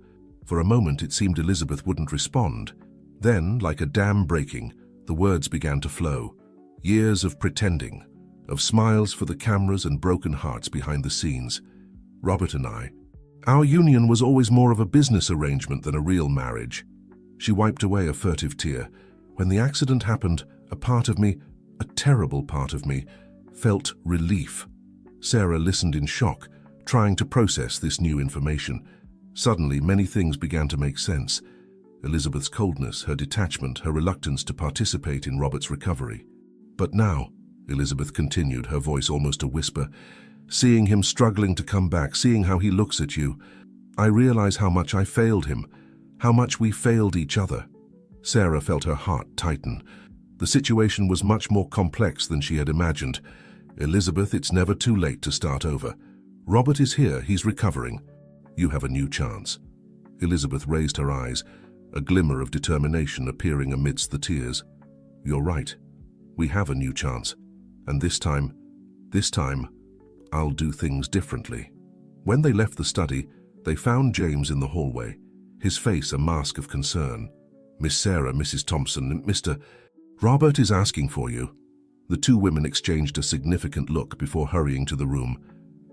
For a moment it seemed Elizabeth wouldn't respond. Then, like a dam breaking, the words began to flow. Years of pretending, of smiles for the cameras and broken hearts behind the scenes. Robert and I. Our union was always more of a business arrangement than a real marriage. She wiped away a furtive tear. When the accident happened, a part of me, a terrible part of me, felt relief. Sarah listened in shock, trying to process this new information. Suddenly, many things began to make sense. Elizabeth's coldness, her detachment, her reluctance to participate in Robert's recovery. But now, Elizabeth continued, her voice almost a whisper, seeing him struggling to come back, seeing how he looks at you, I realize how much I failed him, how much we failed each other. Sarah felt her heart tighten. The situation was much more complex than she had imagined. Elizabeth, it's never too late to start over. Robert is here, he's recovering. You have a new chance. Elizabeth raised her eyes, a glimmer of determination appearing amidst the tears. You're right. We have a new chance. And this time, I'll do things differently. When they left the study, they found James in the hallway, his face a mask of concern. Miss Sarah, Mrs. Thompson, Mr. Robert is asking for you. The two women exchanged a significant look before hurrying to the room.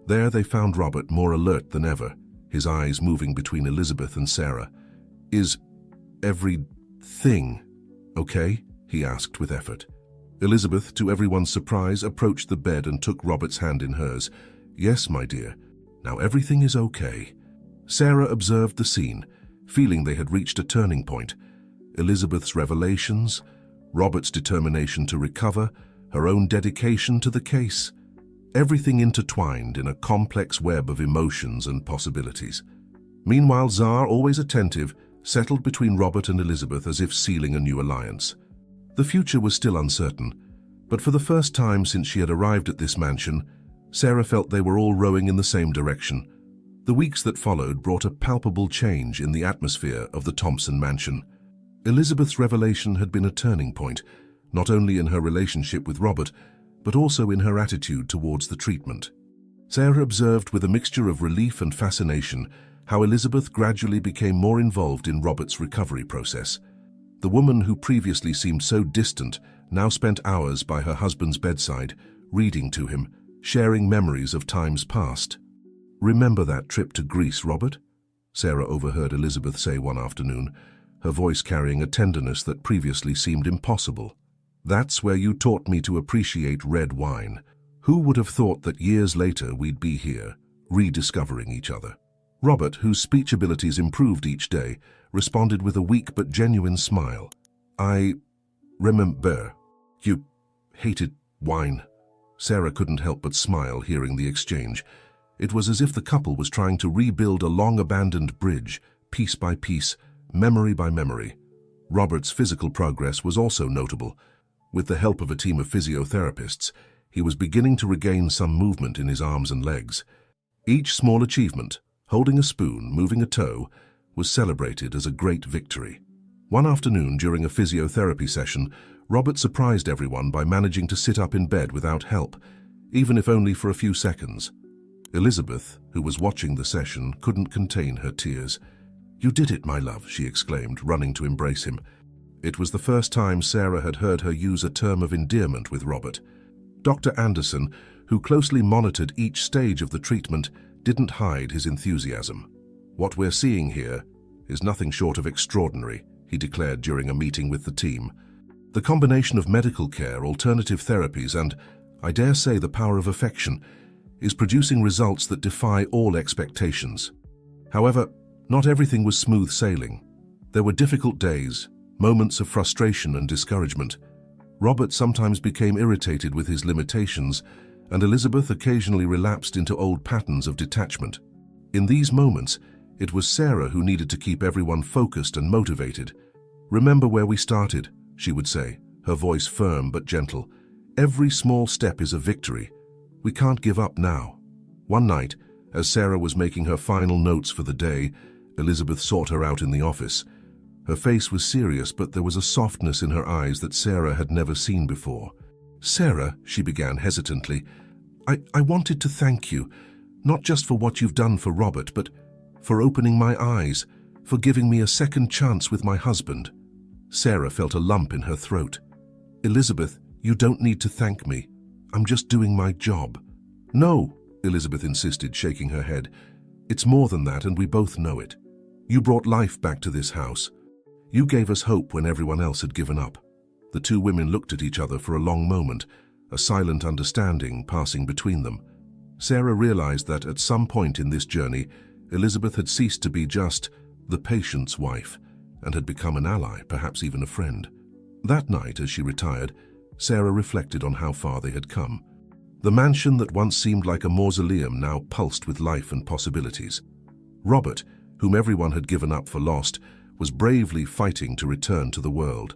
There they found Robert more alert than ever, his eyes moving between Elizabeth and Sarah. Is everything okay? He asked with effort. Elizabeth, to everyone's surprise, approached the bed and took Robert's hand in hers. Yes, my dear. Now everything is okay. Sarah observed the scene, feeling they had reached a turning point. Elizabeth's revelations, Robert's determination to recover, her own dedication to the case. Everything intertwined in a complex web of emotions and possibilities. Meanwhile, Tsar, always attentive, settled between Robert and Elizabeth as if sealing a new alliance. The future was still uncertain, but for the first time since she had arrived at this mansion, Sarah felt they were all rowing in the same direction. The weeks that followed brought a palpable change in the atmosphere of the Thompson mansion. Elizabeth's revelation had been a turning point, not only in her relationship with Robert, but also in her attitude towards the treatment. Sarah observed with a mixture of relief and fascination how Elizabeth gradually became more involved in Robert's recovery process. The woman who previously seemed so distant now spent hours by her husband's bedside, reading to him, sharing memories of times past. Remember that trip to Greece, Robert? Sarah overheard Elizabeth say one afternoon, her voice carrying a tenderness that previously seemed impossible. That's where you taught me to appreciate red wine. Who would have thought that years later we'd be here, rediscovering each other? Robert, whose speech abilities improved each day, responded with a weak but genuine smile. I remember. You hated wine. Sarah couldn't help but smile hearing the exchange. It was as if the couple was trying to rebuild a long-abandoned bridge, piece by piece, memory by memory. Robert's physical progress was also notable. With the help of a team of physiotherapists, he was beginning to regain some movement in his arms and legs. Each small achievement, holding a spoon, moving a toe, was celebrated as a great victory. One afternoon during a physiotherapy session, Robert surprised everyone by managing to sit up in bed without help, even if only for a few seconds. Elizabeth, who was watching the session, couldn't contain her tears. You did it, my love, she exclaimed, running to embrace him. It was the first time Sarah had heard her use a term of endearment with Robert. Dr. Anderson, who closely monitored each stage of the treatment, didn't hide his enthusiasm. What we're seeing here is nothing short of extraordinary, he declared during a meeting with the team. The combination of medical care, alternative therapies, and, I dare say, the power of affection is producing results that defy all expectations. However, not everything was smooth sailing. There were difficult days, moments of frustration and discouragement. Robert sometimes became irritated with his limitations, and Elizabeth occasionally relapsed into old patterns of detachment. In these moments, it was Sarah who needed to keep everyone focused and motivated. "Remember where we started," she would say, her voice firm but gentle. "Every small step is a victory. We can't give up now." One night, as Sarah was making her final notes for the day, Elizabeth sought her out in the office. Her face was serious, but there was a softness in her eyes that Sarah had never seen before. "Sarah," she began hesitantly, I wanted to thank you, not just for what you've done for Robert, but for opening my eyes, for giving me a second chance with my husband." Sarah felt a lump in her throat. "Elizabeth, you don't need to thank me. I'm just doing my job." "No," Elizabeth insisted, shaking her head. "It's more than that, and we both know it. You brought life back to this house. You gave us hope when everyone else had given up." The two women looked at each other for a long moment, a silent understanding passing between them. Sarah realized that at some point in this journey, Elizabeth had ceased to be just the patient's wife and had become an ally, perhaps even a friend. That night, as she retired, Sarah reflected on how far they had come. The mansion that once seemed like a mausoleum now pulsed with life and possibilities. Robert, whom everyone had given up for lost, was bravely fighting to return to the world.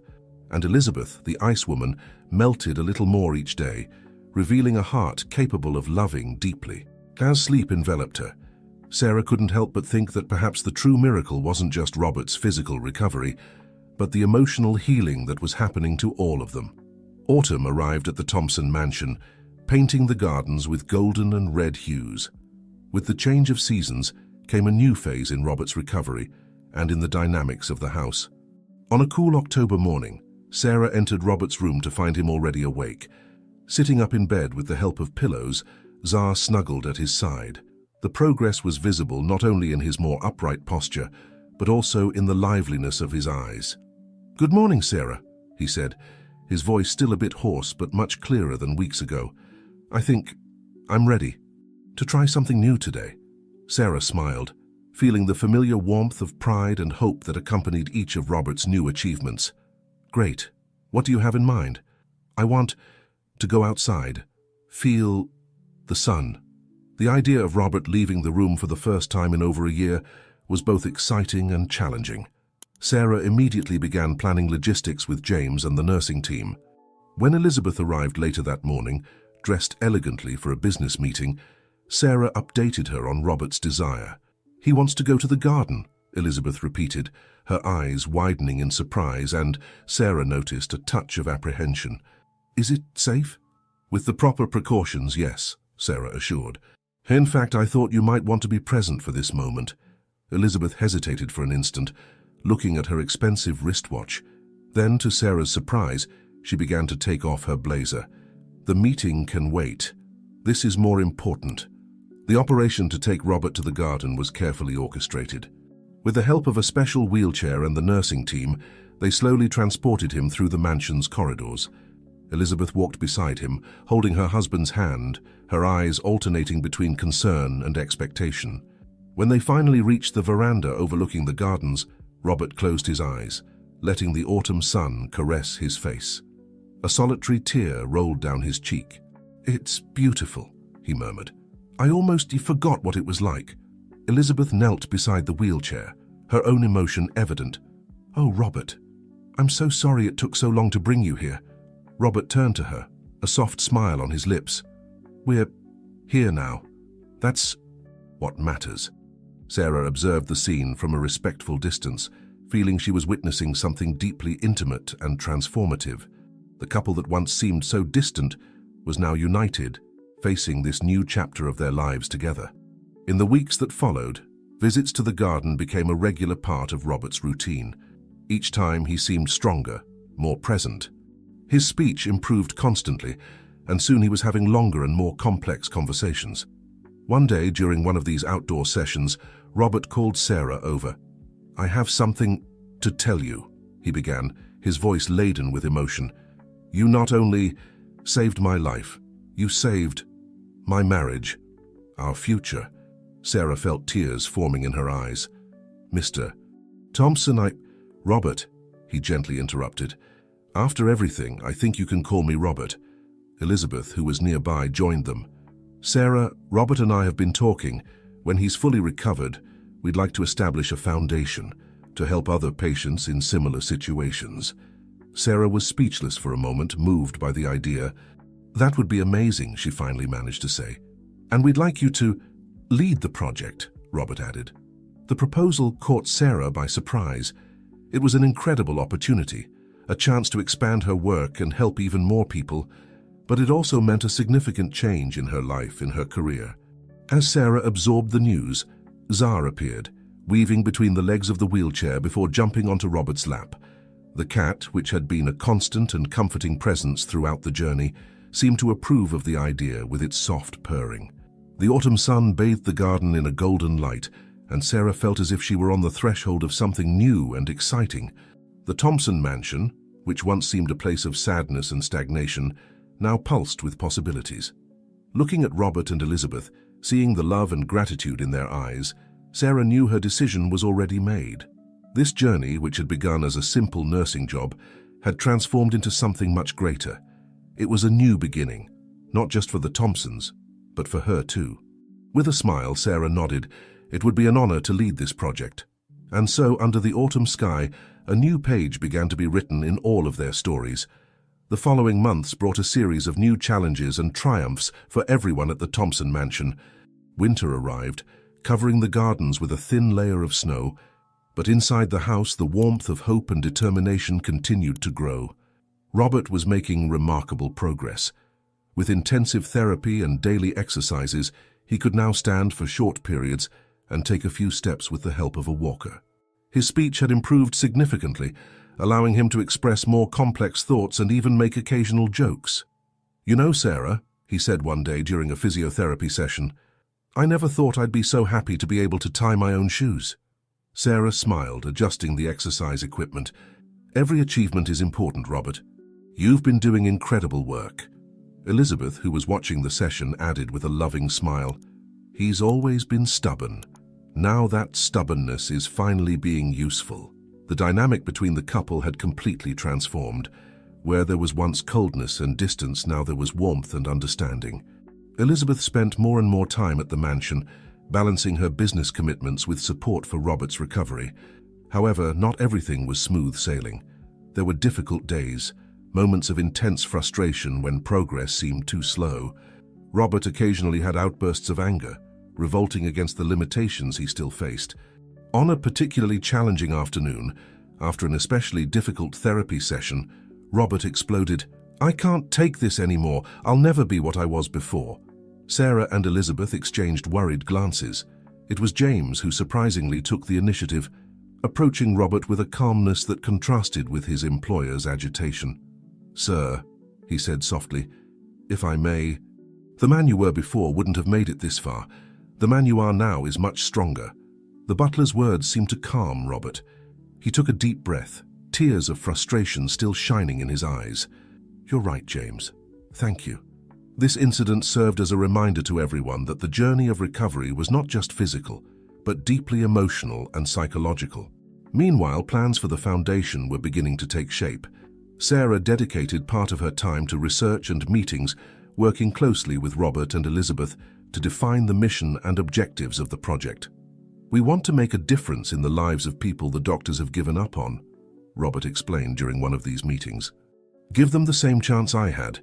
And Elizabeth, the ice woman, melted a little more each day, revealing a heart capable of loving deeply. As sleep enveloped her, Sarah couldn't help but think that perhaps the true miracle wasn't just Robert's physical recovery, but the emotional healing that was happening to all of them. Autumn arrived at the Thompson mansion, painting the gardens with golden and red hues. With the change of seasons came a new phase in Robert's recovery and in the dynamics of the house. On a cool October morning, Sarah entered Robert's room to find him already awake. Sitting up in bed with the help of pillows, Czar snuggled at his side. The progress was visible not only in his more upright posture, but also in the liveliness of his eyes. "Good morning, Sarah," he said, his voice still a bit hoarse but much clearer than weeks ago. I'm ready to try something new today." Sarah smiled, feeling the familiar warmth of pride and hope that accompanied each of Robert's new achievements. "Great. What do you have in mind?" "I want to go outside, feel the sun." The idea of Robert leaving the room for the first time in over a year was both exciting and challenging. Sarah immediately began planning logistics with James and the nursing team. When Elizabeth arrived later that morning, dressed elegantly for a business meeting, Sarah updated her on Robert's desire. "He wants to go to the garden," Elizabeth repeated, her eyes widening in surprise, and Sarah noticed a touch of apprehension. "Is it safe?" "With the proper precautions, yes," Sarah assured. "In fact, I thought you might want to be present for this moment." Elizabeth hesitated for an instant, looking at her expensive wristwatch. Then, to Sarah's surprise, she began to take off her blazer. "The meeting can wait. This is more important." The operation to take Robert to the garden was carefully orchestrated. With the help of a special wheelchair and the nursing team, they slowly transported him through the mansion's corridors. Elizabeth walked beside him, holding her husband's hand, her eyes alternating between concern and expectation. When they finally reached the veranda overlooking the gardens, Robert closed his eyes, letting the autumn sun caress his face. A solitary tear rolled down his cheek. "It's beautiful," he murmured. "I almost forgot what it was like." Elizabeth knelt beside the wheelchair, her own emotion evident. "Oh, Robert, I'm so sorry it took so long to bring you here." Robert turned to her, a soft smile on his lips. "We're here now. That's what matters." Sarah observed the scene from a respectful distance, feeling she was witnessing something deeply intimate and transformative. The couple that once seemed so distant was now united, facing this new chapter of their lives together. In the weeks that followed, visits to the garden became a regular part of Robert's routine. Each time he seemed stronger, more present. His speech improved constantly, and soon he was having longer and more complex conversations. One day, during one of these outdoor sessions, Robert called Sarah over. "I have something to tell you," he began, his voice laden with emotion. "You not only saved my life, you saved my marriage, our future." Sarah felt tears forming in her eyes. "Mr. Thompson, Robert," he gently interrupted. "After everything, I think you can call me Robert." Elizabeth, who was nearby, joined them. "Sarah, Robert and I have been talking. When he's fully recovered, we'd like to establish a foundation to help other patients in similar situations." Sarah was speechless for a moment, moved by the idea. "That would be amazing," she finally managed to say. "And we'd like you to lead the project," Robert added. The proposal caught Sarah by surprise. It was an incredible opportunity, a chance to expand her work and help even more people, but it also meant a significant change in her life, in her career. As Sarah absorbed the news, Zara appeared, weaving between the legs of the wheelchair before jumping onto Robert's lap. The cat, which had been a constant and comforting presence throughout the journey, seemed to approve of the idea with its soft purring. The autumn sun bathed the garden in a golden light, and Sarah felt as if she were on the threshold of something new and exciting. The Thompson mansion, which once seemed a place of sadness and stagnation, now pulsed with possibilities. Looking at Robert and Elizabeth, seeing the love and gratitude in their eyes, Sarah knew her decision was already made. This journey, which had begun as a simple nursing job, had transformed into something much greater. It was a new beginning, not just for the Thompsons, but for her too. With a smile, Sarah nodded. It would be an honor to lead this project. And so, under the autumn sky, a new page began to be written in all of their stories. The following months brought a series of new challenges and triumphs for everyone at the Thompson mansion. Winter arrived, covering the gardens with a thin layer of snow, but inside the house the warmth of hope and determination continued to grow. Robert was making remarkable progress. With intensive therapy and daily exercises, he could now stand for short periods and take a few steps with the help of a walker. His speech had improved significantly, allowing him to express more complex thoughts and even make occasional jokes. "You know, Sarah," he said one day during a physiotherapy session, "I never thought I'd be so happy to be able to tie my own shoes." Sarah smiled, adjusting the exercise equipment. "Every achievement is important, Robert. You've been doing incredible work." Elizabeth, who was watching the session, added with a loving smile, "He's always been stubborn. Now that stubbornness is finally being useful." The dynamic between the couple had completely transformed. Where there was once coldness and distance, now there was warmth and understanding. Elizabeth spent more and more time at the mansion, balancing her business commitments with support for Robert's recovery. However, not everything was smooth sailing. There were difficult days, moments of intense frustration when progress seemed too slow. Robert occasionally had outbursts of anger, revolting against the limitations he still faced. On a particularly challenging afternoon, after an especially difficult therapy session, Robert exploded, "I can't take this anymore. I'll never be what I was before." Sarah and Elizabeth exchanged worried glances. It was James who surprisingly took the initiative, approaching Robert with a calmness that contrasted with his employer's agitation. "Sir," he said softly, "if I may, the man you were before wouldn't have made it this far. The man you are now is much stronger." The butler's words seemed to calm Robert. He took a deep breath, tears of frustration still shining in his eyes. "You're right, James. Thank you." This incident served as a reminder to everyone that the journey of recovery was not just physical, but deeply emotional and psychological. Meanwhile, plans for the foundation were beginning to take shape. Sarah dedicated part of her time to research and meetings, working closely with Robert and Elizabeth to define the mission and objectives of the project. "We want to make a difference in the lives of people the doctors have given up on," Robert explained during one of these meetings. "Give them the same chance I had."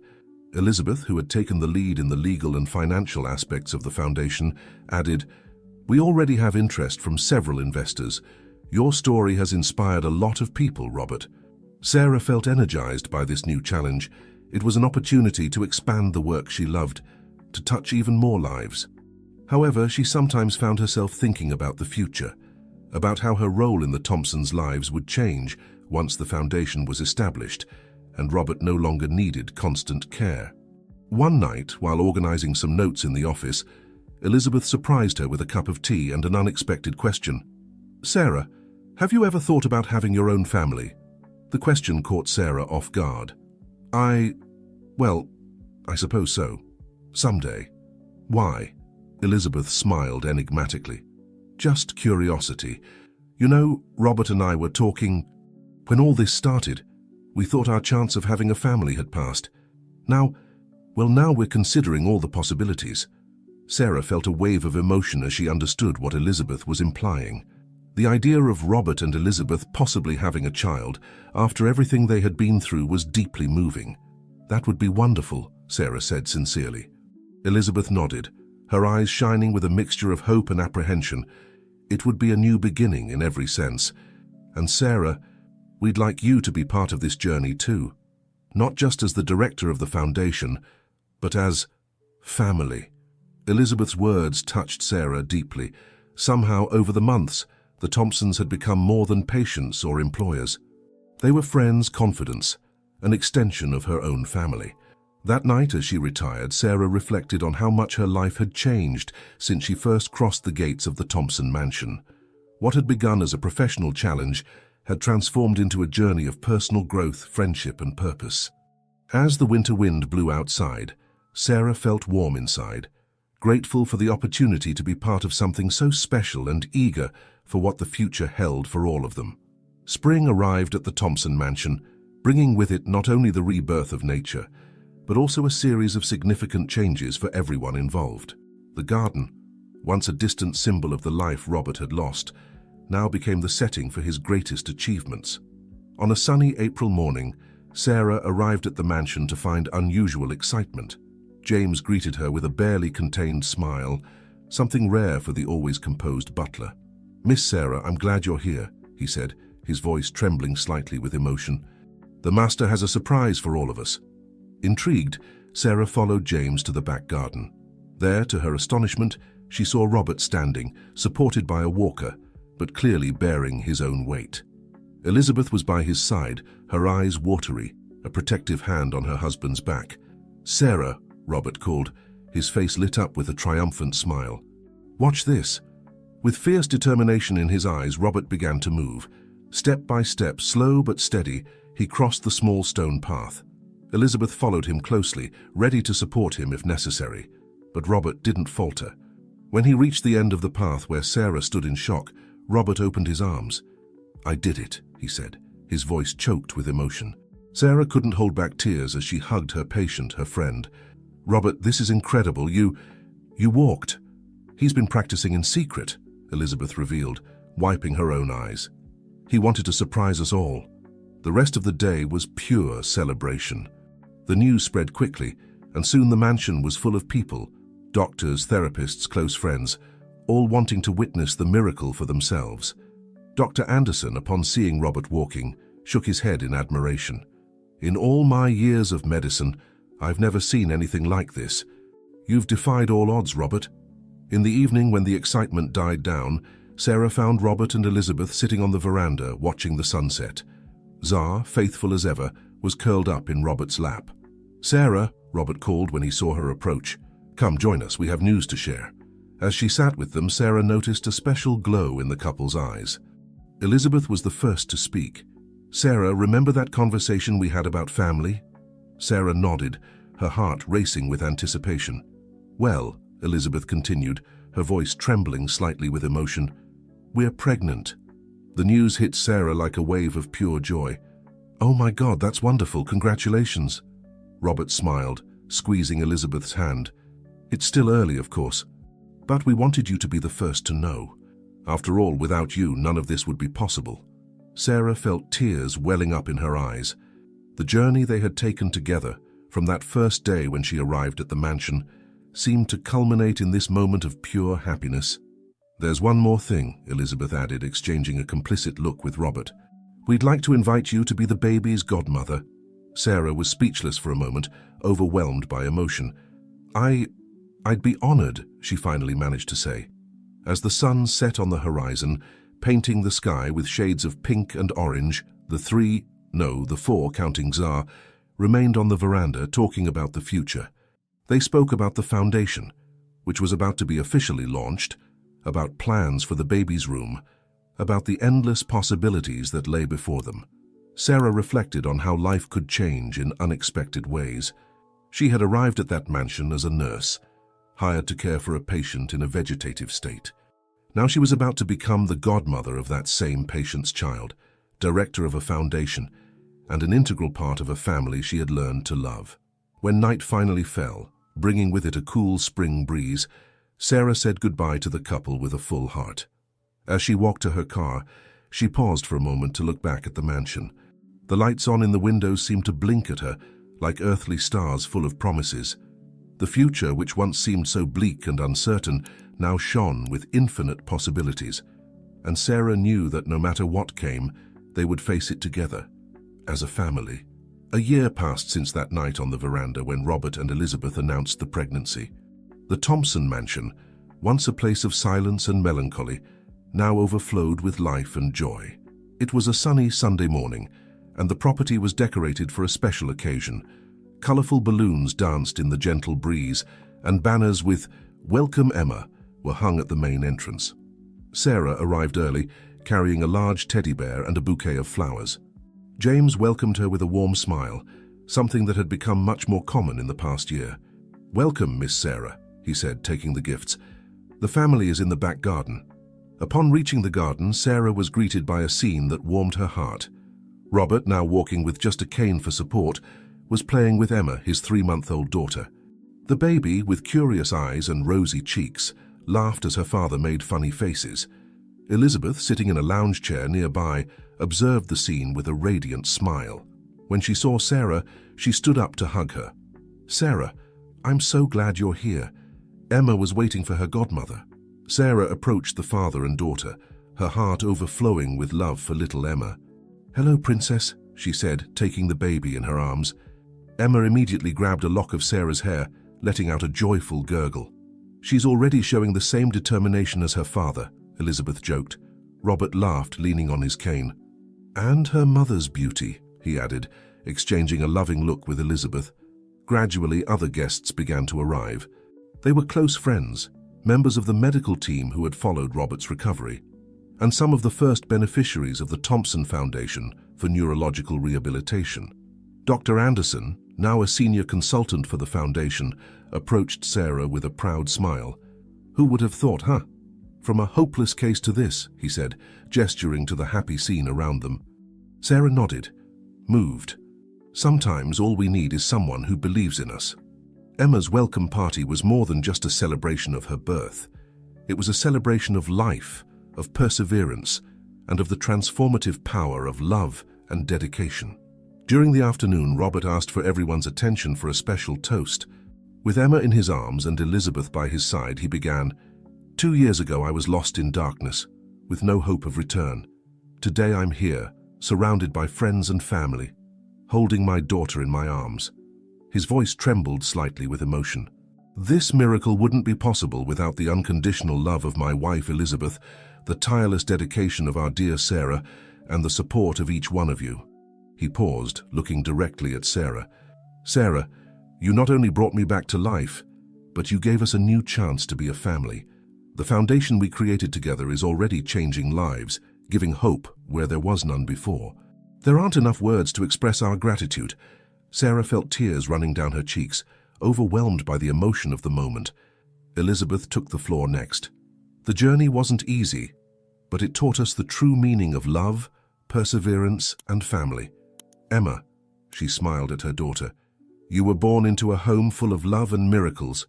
Elizabeth, who had taken the lead in the legal and financial aspects of the foundation, added, "We already have interest from several investors. Your story has inspired a lot of people, Robert." Sarah felt energized by this new challenge. It was an opportunity to expand the work she loved, to touch even more lives. However, she sometimes found herself thinking about the future, about how her role in the Thompsons' lives would change once the foundation was established, and Robert no longer needed constant care. One night, while organizing some notes in the office, Elizabeth surprised her with a cup of tea and an unexpected question. "Sarah, have you ever thought about having your own family?" The question caught Sarah off guard. Well, I suppose so. Someday." "Why?" Elizabeth smiled enigmatically. "Just curiosity. You know, Robert and I were talking." When all this started, we thought our chance of having a family had passed. Now we're considering all the possibilities." Sarah felt a wave of emotion as she understood what Elizabeth was implying. The idea of Robert and Elizabeth possibly having a child after everything they had been through was deeply moving. "That would be wonderful," Sarah said sincerely. Elizabeth nodded, her eyes shining with a mixture of hope and apprehension. "It would be a new beginning in every sense. And Sarah, we'd like you to be part of this journey too. Not just as the director of the foundation, but as family." Elizabeth's words touched Sarah deeply. Somehow, over the months, the Thompsons had become more than patients or employers. They were friends, confidants, an extension of her own family. That night, as she retired, Sarah reflected on how much her life had changed since she first crossed the gates of the Thompson mansion. What had begun as a professional challenge had transformed into a journey of personal growth, friendship, and purpose. As the winter wind blew outside, Sarah felt warm inside, grateful for the opportunity to be part of something so special and eager for what the future held for all of them. Spring arrived at the Thompson mansion, bringing with it not only the rebirth of nature, but also a series of significant changes for everyone involved. The garden, once a distant symbol of the life Robert had lost, now became the setting for his greatest achievements. On a sunny April morning, Sarah arrived at the mansion to find unusual excitement. James greeted her with a barely contained smile, something rare for the always composed butler. "Miss Sarah, I'm glad you're here," he said, his voice trembling slightly with emotion. "The master has a surprise for all of us." Intrigued, Sarah followed James to the back garden. There, to her astonishment, she saw Robert standing, supported by a walker, but clearly bearing his own weight. Elizabeth was by his side, her eyes watery, a protective hand on her husband's back. "Sarah," Robert called, his face lit up with a triumphant smile. "Watch this." With fierce determination in his eyes, Robert began to move. Step by step, slow but steady, he crossed the small stone path. Elizabeth followed him closely, ready to support him if necessary. But Robert didn't falter. When he reached the end of the path where Sarah stood in shock, Robert opened his arms. "I did it," he said, his voice choked with emotion. Sarah couldn't hold back tears as she hugged her patient, her friend. "Robert, this is incredible. You walked." "He's been practicing in secret," Elizabeth revealed, wiping her own eyes. "He wanted to surprise us all." The rest of the day was pure celebration. The news spread quickly, and soon the mansion was full of people, doctors, therapists, close friends, all wanting to witness the miracle for themselves. Dr. Anderson, upon seeing Robert walking, shook his head in admiration. "In all my years of medicine, I've never seen anything like this. You've defied all odds, Robert." In the evening, when the excitement died down, Sarah found Robert and Elizabeth sitting on the veranda watching the sunset. Zara, faithful as ever, was curled up in Robert's lap. "Sarah," Robert called when he saw her approach. "Come, join us, we have news to share." As she sat with them, Sarah noticed a special glow in the couple's eyes. Elizabeth was the first to speak. "Sarah, remember that conversation we had about family?" Sarah nodded, her heart racing with anticipation. "Well," Elizabeth continued, her voice trembling slightly with emotion, "we're pregnant." The news hit Sarah like a wave of pure joy. "Oh my God, that's wonderful, congratulations." Robert smiled, squeezing Elizabeth's hand. "It's still early, of course, but we wanted you to be the first to know. After all, without you, none of this would be possible." Sarah felt tears welling up in her eyes. The journey they had taken together, from that first day when she arrived at the mansion, seemed to culminate in this moment of pure happiness. "There's one more thing," Elizabeth added, exchanging a complicit look with Robert. "We'd like to invite you to be the baby's godmother." Sarah was speechless for a moment, overwhelmed by emotion. I'd be honored," she finally managed to say. As the sun set on the horizon, painting the sky with shades of pink and orange, the four, counting Zara, remained on the veranda talking about the future. They spoke about the foundation, which was about to be officially launched, about plans for the baby's room, about the endless possibilities that lay before them. Sarah reflected on how life could change in unexpected ways. She had arrived at that mansion as a nurse, hired to care for a patient in a vegetative state. Now she was about to become the godmother of that same patient's child, director of a foundation, and an integral part of a family she had learned to love. When night finally fell, bringing with it a cool spring breeze, Sarah said goodbye to the couple with a full heart. As she walked to her car, she paused for a moment to look back at the mansion. The lights on in the windows seemed to blink at her, like earthly stars full of promises. The future, which once seemed so bleak and uncertain, now shone with infinite possibilities. And Sarah knew that no matter what came, they would face it together, as a family. A year passed since that night on the veranda when Robert and Elizabeth announced the pregnancy. The Thompson mansion, once a place of silence and melancholy, now overflowed with life and joy. It was a sunny Sunday morning, and the property was decorated for a special occasion. Colorful balloons danced in the gentle breeze, and banners with "Welcome Emma" were hung at the main entrance. Sarah arrived early, carrying a large teddy bear and a bouquet of flowers. James welcomed her with a warm smile, something that had become much more common in the past year. "Welcome, Miss Sarah," he said, taking the gifts. "The family is in the back garden." Upon reaching the garden, Sarah was greeted by a scene that warmed her heart. Robert, now walking with just a cane for support, was playing with Emma, his 3-month-old daughter. The baby, with curious eyes and rosy cheeks, laughed as her father made funny faces. Elizabeth, sitting in a lounge chair nearby, observed the scene with a radiant smile. When she saw Sarah, she stood up to hug her. "Sarah, I'm so glad you're here. Emma was waiting for her godmother." Sarah approached the father and daughter, her heart overflowing with love for little Emma. "Hello, Princess," she said, taking the baby in her arms. Emma immediately grabbed a lock of Sarah's hair, letting out a joyful gurgle. "She's already showing the same determination as her father," Elizabeth joked. Robert laughed, leaning on his cane. "And her mother's beauty," he added, exchanging a loving look with Elizabeth. Gradually, other guests began to arrive. They were close friends, members of the medical team who had followed Robert's recovery, and some of the first beneficiaries of the Thompson Foundation for Neurological Rehabilitation. Dr. Anderson, now a senior consultant for the foundation, approached Sarah with a proud smile. "Who would have thought, huh? From a hopeless case to this," he said, gesturing to the happy scene around them. Sarah nodded, moved. "Sometimes all we need is someone who believes in us." Emma's welcome party was more than just a celebration of her birth. It was a celebration of life, of perseverance, and of the transformative power of love and dedication. During the afternoon, Robert asked for everyone's attention for a special toast. With Emma in his arms and Elizabeth by his side, he began, "2 years ago I was lost in darkness, with no hope of return. Today I'm here, surrounded by friends and family, holding my daughter in my arms." His voice trembled slightly with emotion. "This miracle wouldn't be possible without the unconditional love of my wife Elizabeth, the tireless dedication of our dear Sarah, and the support of each one of you." He paused, looking directly at Sarah. "Sarah, you not only brought me back to life, but you gave us a new chance to be a family. The foundation we created together is already changing lives, giving hope where there was none before. There aren't enough words to express our gratitude." Sarah felt tears running down her cheeks, overwhelmed by the emotion of the moment. Elizabeth took the floor next. "The journey wasn't easy, but it taught us the true meaning of love, perseverance, and family. Emma," she smiled at her daughter, "you were born into a home full of love and miracles.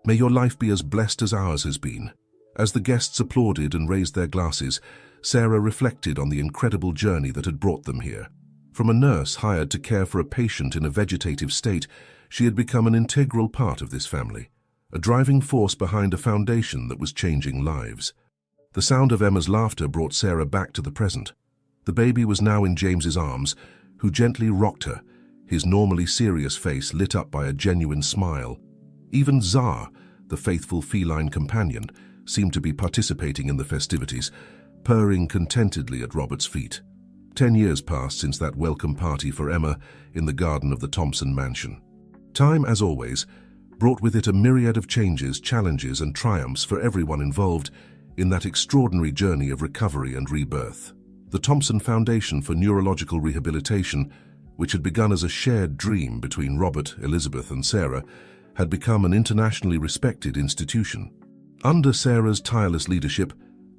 May your life be as blessed as ours has been." As the guests applauded and raised their glasses, Sarah reflected on the incredible journey that had brought them here. From a nurse hired to care for a patient in a vegetative state, she had become an integral part of this family, a driving force behind a foundation that was changing lives. The sound of Emma's laughter brought Sarah back to the present. The baby was now in James's arms, who gently rocked her, his normally serious face lit up by a genuine smile. Even Zar, the faithful feline companion, seemed to be participating in the festivities, purring contentedly at Robert's feet. 10 years passed since that welcome party for Emma in the garden of the Thompson mansion. Time, as always, brought with it a myriad of changes, challenges, and triumphs for everyone involved in that extraordinary journey of recovery and rebirth. The Thompson Foundation for Neurological Rehabilitation, which had begun as a shared dream between Robert, Elizabeth, and Sarah, had become an internationally respected institution. Under Sarah's tireless leadership,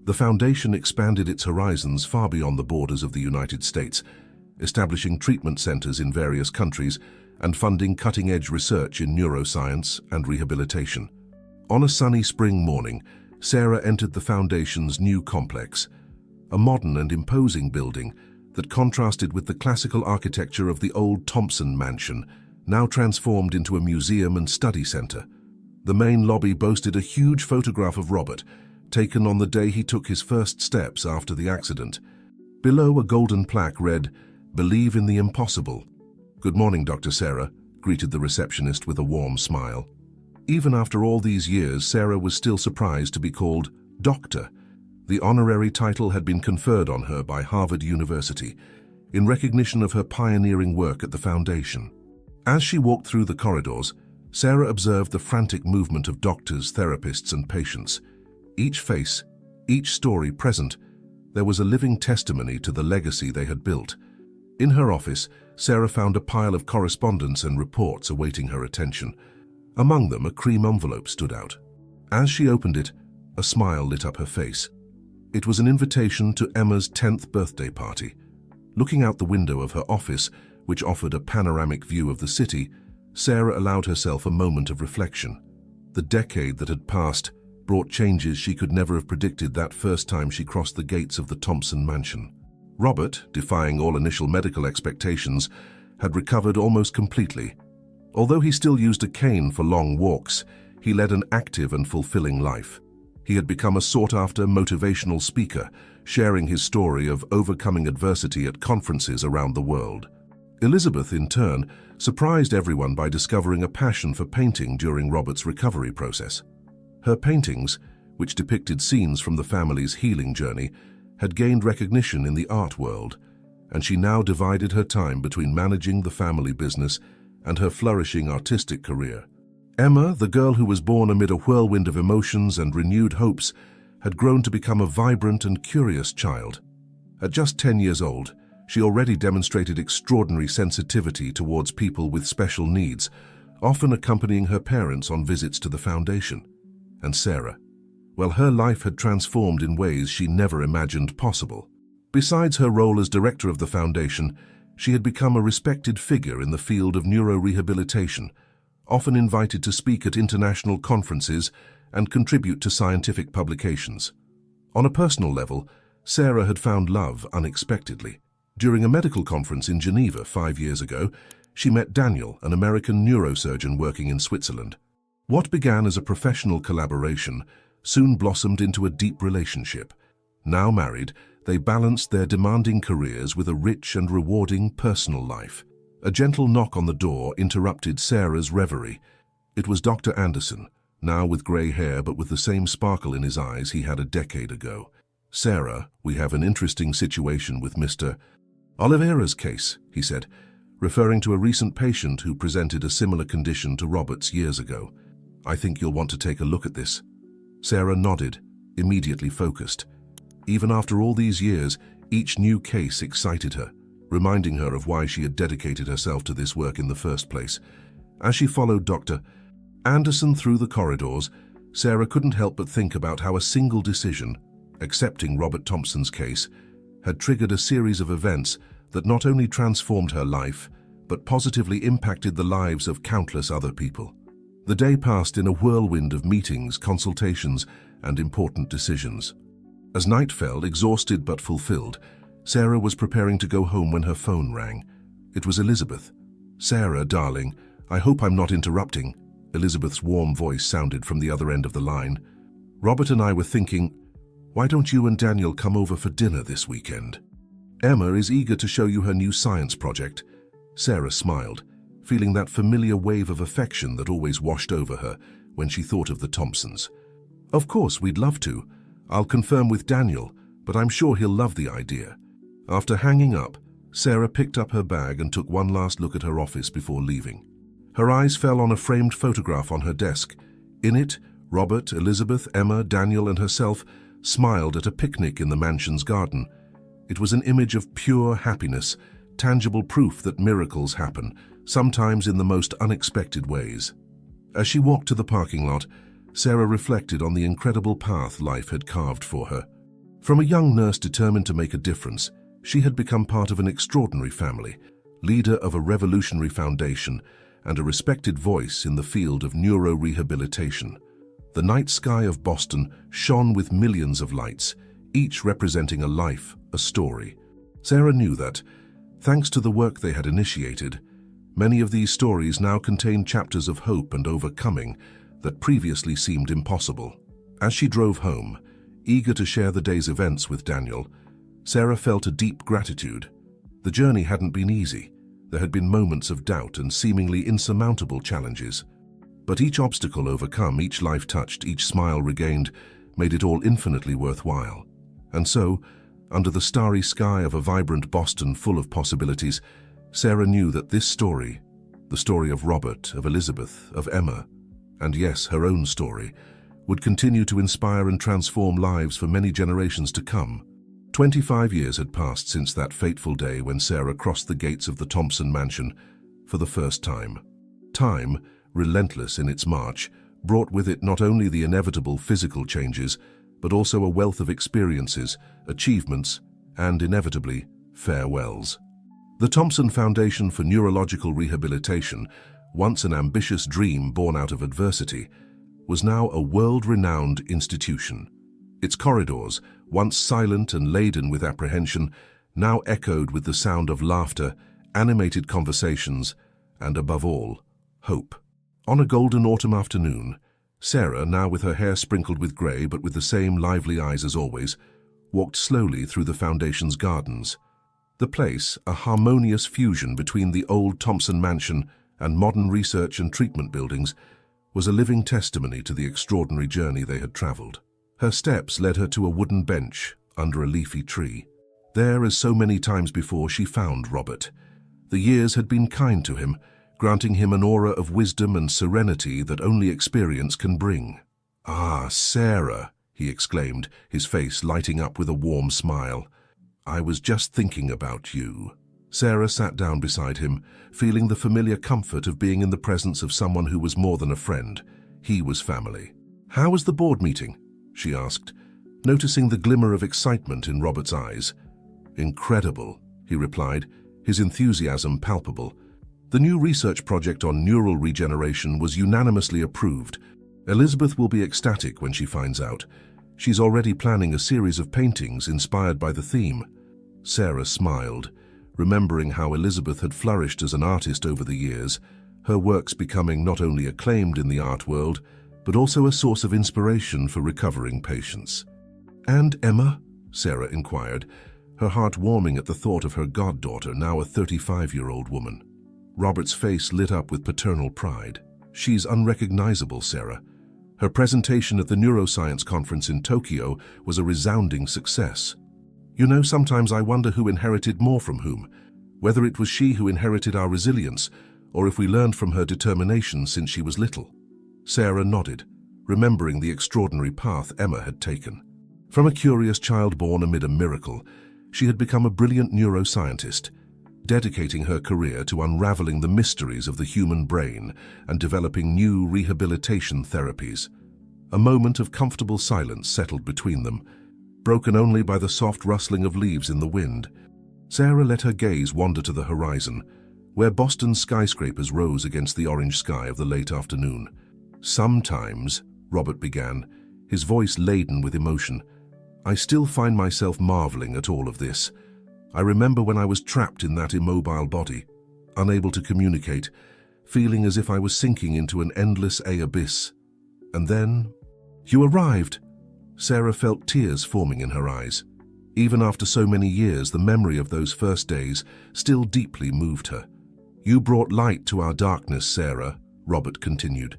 The foundation expanded its horizons far beyond the borders of the United States, establishing treatment centers in various countries and funding cutting-edge research in neuroscience and rehabilitation. On a sunny spring morning, Sarah entered the foundation's new complex, a modern and imposing building that contrasted with the classical architecture of the old Thompson mansion, now transformed into a museum and study center. The main lobby boasted a huge photograph of Robert, taken on the day he took his first steps after the accident. Below, a golden plaque read, "Believe in the impossible." "Good morning, Dr. Sarah," greeted the receptionist with a warm smile. Even after all these years, Sarah was still surprised to be called Doctor. The honorary title had been conferred on her by Harvard University in recognition of her pioneering work at the foundation. As she walked through the corridors, Sarah observed the frantic movement of doctors, therapists, and patients. Each face, each story present, there was a living testimony to the legacy they had built. In her office, Sarah found a pile of correspondence and reports awaiting her attention. Among them, a cream envelope stood out. As she opened it, a smile lit up her face. It was an invitation to Emma's 10th birthday party. Looking out the window of her office, which offered a panoramic view of the city, Sarah allowed herself a moment of reflection. The decade that had passed brought changes she could never have predicted that first time she crossed the gates of the Thompson mansion. Robert, defying all initial medical expectations, had recovered almost completely. Although he still used a cane for long walks, he led an active and fulfilling life. He had become a sought-after motivational speaker, sharing his story of overcoming adversity at conferences around the world. Elizabeth, in turn, surprised everyone by discovering a passion for painting during Robert's recovery process. Her paintings, which depicted scenes from the family's healing journey, had gained recognition in the art world, and she now divided her time between managing the family business and her flourishing artistic career. Emma, the girl who was born amid a whirlwind of emotions and renewed hopes, had grown to become a vibrant and curious child. At just 10 years old, she already demonstrated extraordinary sensitivity towards people with special needs, often accompanying her parents on visits to the foundation. And Sarah, well, her life had transformed in ways she never imagined possible. Besides her role as director of the foundation, she had become a respected figure in the field of neurorehabilitation, often invited to speak at international conferences and contribute to scientific publications. On a personal level, Sarah had found love unexpectedly. During a medical conference in Geneva 5 years ago, she met Daniel, an American neurosurgeon working in Switzerland. What began as a professional collaboration soon blossomed into a deep relationship. Now married, they balanced their demanding careers with a rich and rewarding personal life. A gentle knock on the door interrupted Sarah's reverie. It was Dr. Anderson, now with grey hair but with the same sparkle in his eyes he had a decade ago. "Sarah, we have an interesting situation with Mr. Oliveira's case," he said, referring to a recent patient who presented a similar condition to Robert's years ago. "I think you'll want to take a look at this." Sarah nodded, immediately focused. Even after all these years, each new case excited her, reminding her of why she had dedicated herself to this work in the first place. As she followed Dr. Anderson through the corridors, Sarah couldn't help but think about how a single decision, accepting Robert Thompson's case, had triggered a series of events that not only transformed her life, but positively impacted the lives of countless other people. The day passed in a whirlwind of meetings, consultations, and important decisions. As night fell, exhausted but fulfilled, Sarah was preparing to go home when her phone rang. It was Elizabeth. "Sarah, darling, I hope I'm not interrupting." Elizabeth's warm voice sounded from the other end of the line. "Robert and I were thinking, why don't you and Daniel come over for dinner this weekend? Emma is eager to show you her new science project." Sarah smiled, feeling that familiar wave of affection that always washed over her when she thought of the Thompsons. "Of course, we'd love to. I'll confirm with Daniel, but I'm sure he'll love the idea." After hanging up, Sarah picked up her bag and took one last look at her office before leaving. Her eyes fell on a framed photograph on her desk. In it, Robert, Elizabeth, Emma, Daniel, and herself smiled at a picnic in the mansion's garden. It was an image of pure happiness, tangible proof that miracles happen, sometimes in the most unexpected ways. As she walked to the parking lot, Sarah reflected on the incredible path life had carved for her. From a young nurse determined to make a difference, she had become part of an extraordinary family, leader of a revolutionary foundation, and a respected voice in the field of neurorehabilitation. The night sky of Boston shone with millions of lights, each representing a life, a story. Sarah knew that, thanks to the work they had initiated, many of these stories now contained chapters of hope and overcoming that previously seemed impossible. As she drove home, eager to share the day's events with Daniel, Sarah felt a deep gratitude. The journey hadn't been easy. There had been moments of doubt and seemingly insurmountable challenges. But each obstacle overcome, each life touched, each smile regained, made it all infinitely worthwhile. And so, under the starry sky of a vibrant Boston full of possibilities, Sarah knew that this story, the story of Robert, of Elizabeth, of Emma, and yes, her own story, would continue to inspire and transform lives for many generations to come. 25 years had passed since that fateful day when Sarah crossed the gates of the Thompson mansion for the first time. Time, relentless in its march, brought with it not only the inevitable physical changes, but also a wealth of experiences, achievements, and inevitably, farewells. The Thompson Foundation for Neurological Rehabilitation, once an ambitious dream born out of adversity, was now a world-renowned institution. Its corridors, once silent and laden with apprehension, now echoed with the sound of laughter, animated conversations, and above all, hope. On a golden autumn afternoon, Sarah, now with her hair sprinkled with grey but with the same lively eyes as always, walked slowly through the Foundation's gardens. The place, a harmonious fusion between the old Thompson mansion and modern research and treatment buildings, was a living testimony to the extraordinary journey they had travelled. Her steps led her to a wooden bench under a leafy tree. There, as so many times before, she found Robert. The years had been kind to him, granting him an aura of wisdom and serenity that only experience can bring. "Ah, Sarah," he exclaimed, his face lighting up with a warm smile. "I was just thinking about you." Sarah sat down beside him, feeling the familiar comfort of being in the presence of someone who was more than a friend. He was family. "How was the board meeting?" she asked, noticing the glimmer of excitement in Robert's eyes. "Incredible," he replied, his enthusiasm palpable. "The new research project on neural regeneration was unanimously approved. Elizabeth will be ecstatic when she finds out. She's already planning a series of paintings inspired by the theme." Sarah smiled, remembering how Elizabeth had flourished as an artist over the years, her works becoming not only acclaimed in the art world, but also a source of inspiration for recovering patients. "And Emma?" Sarah inquired, her heart warming at the thought of her goddaughter, now a 35-year-old woman. Robert's face lit up with paternal pride. "She's unrecognizable, Sarah. Her presentation at the neuroscience conference in Tokyo was a resounding success. You know, sometimes I wonder who inherited more from whom, whether it was she who inherited our resilience, or if we learned from her determination since she was little." Sarah nodded, remembering the extraordinary path Emma had taken. From a curious child born amid a miracle, she had become a brilliant neuroscientist, dedicating her career to unraveling the mysteries of the human brain and developing new rehabilitation therapies. A moment of comfortable silence settled between them, broken only by the soft rustling of leaves in the wind. Sarah let her gaze wander to the horizon, where Boston's skyscrapers rose against the orange sky of the late afternoon. "Sometimes," Robert began, his voice laden with emotion, "I still find myself marveling at all of this. I remember when I was trapped in that immobile body, unable to communicate, feeling as if I was sinking into an endless abyss. And then, you arrived." Sarah felt tears forming in her eyes. Even after so many years, the memory of those first days still deeply moved her. "You brought light to our darkness, Sarah," Robert continued.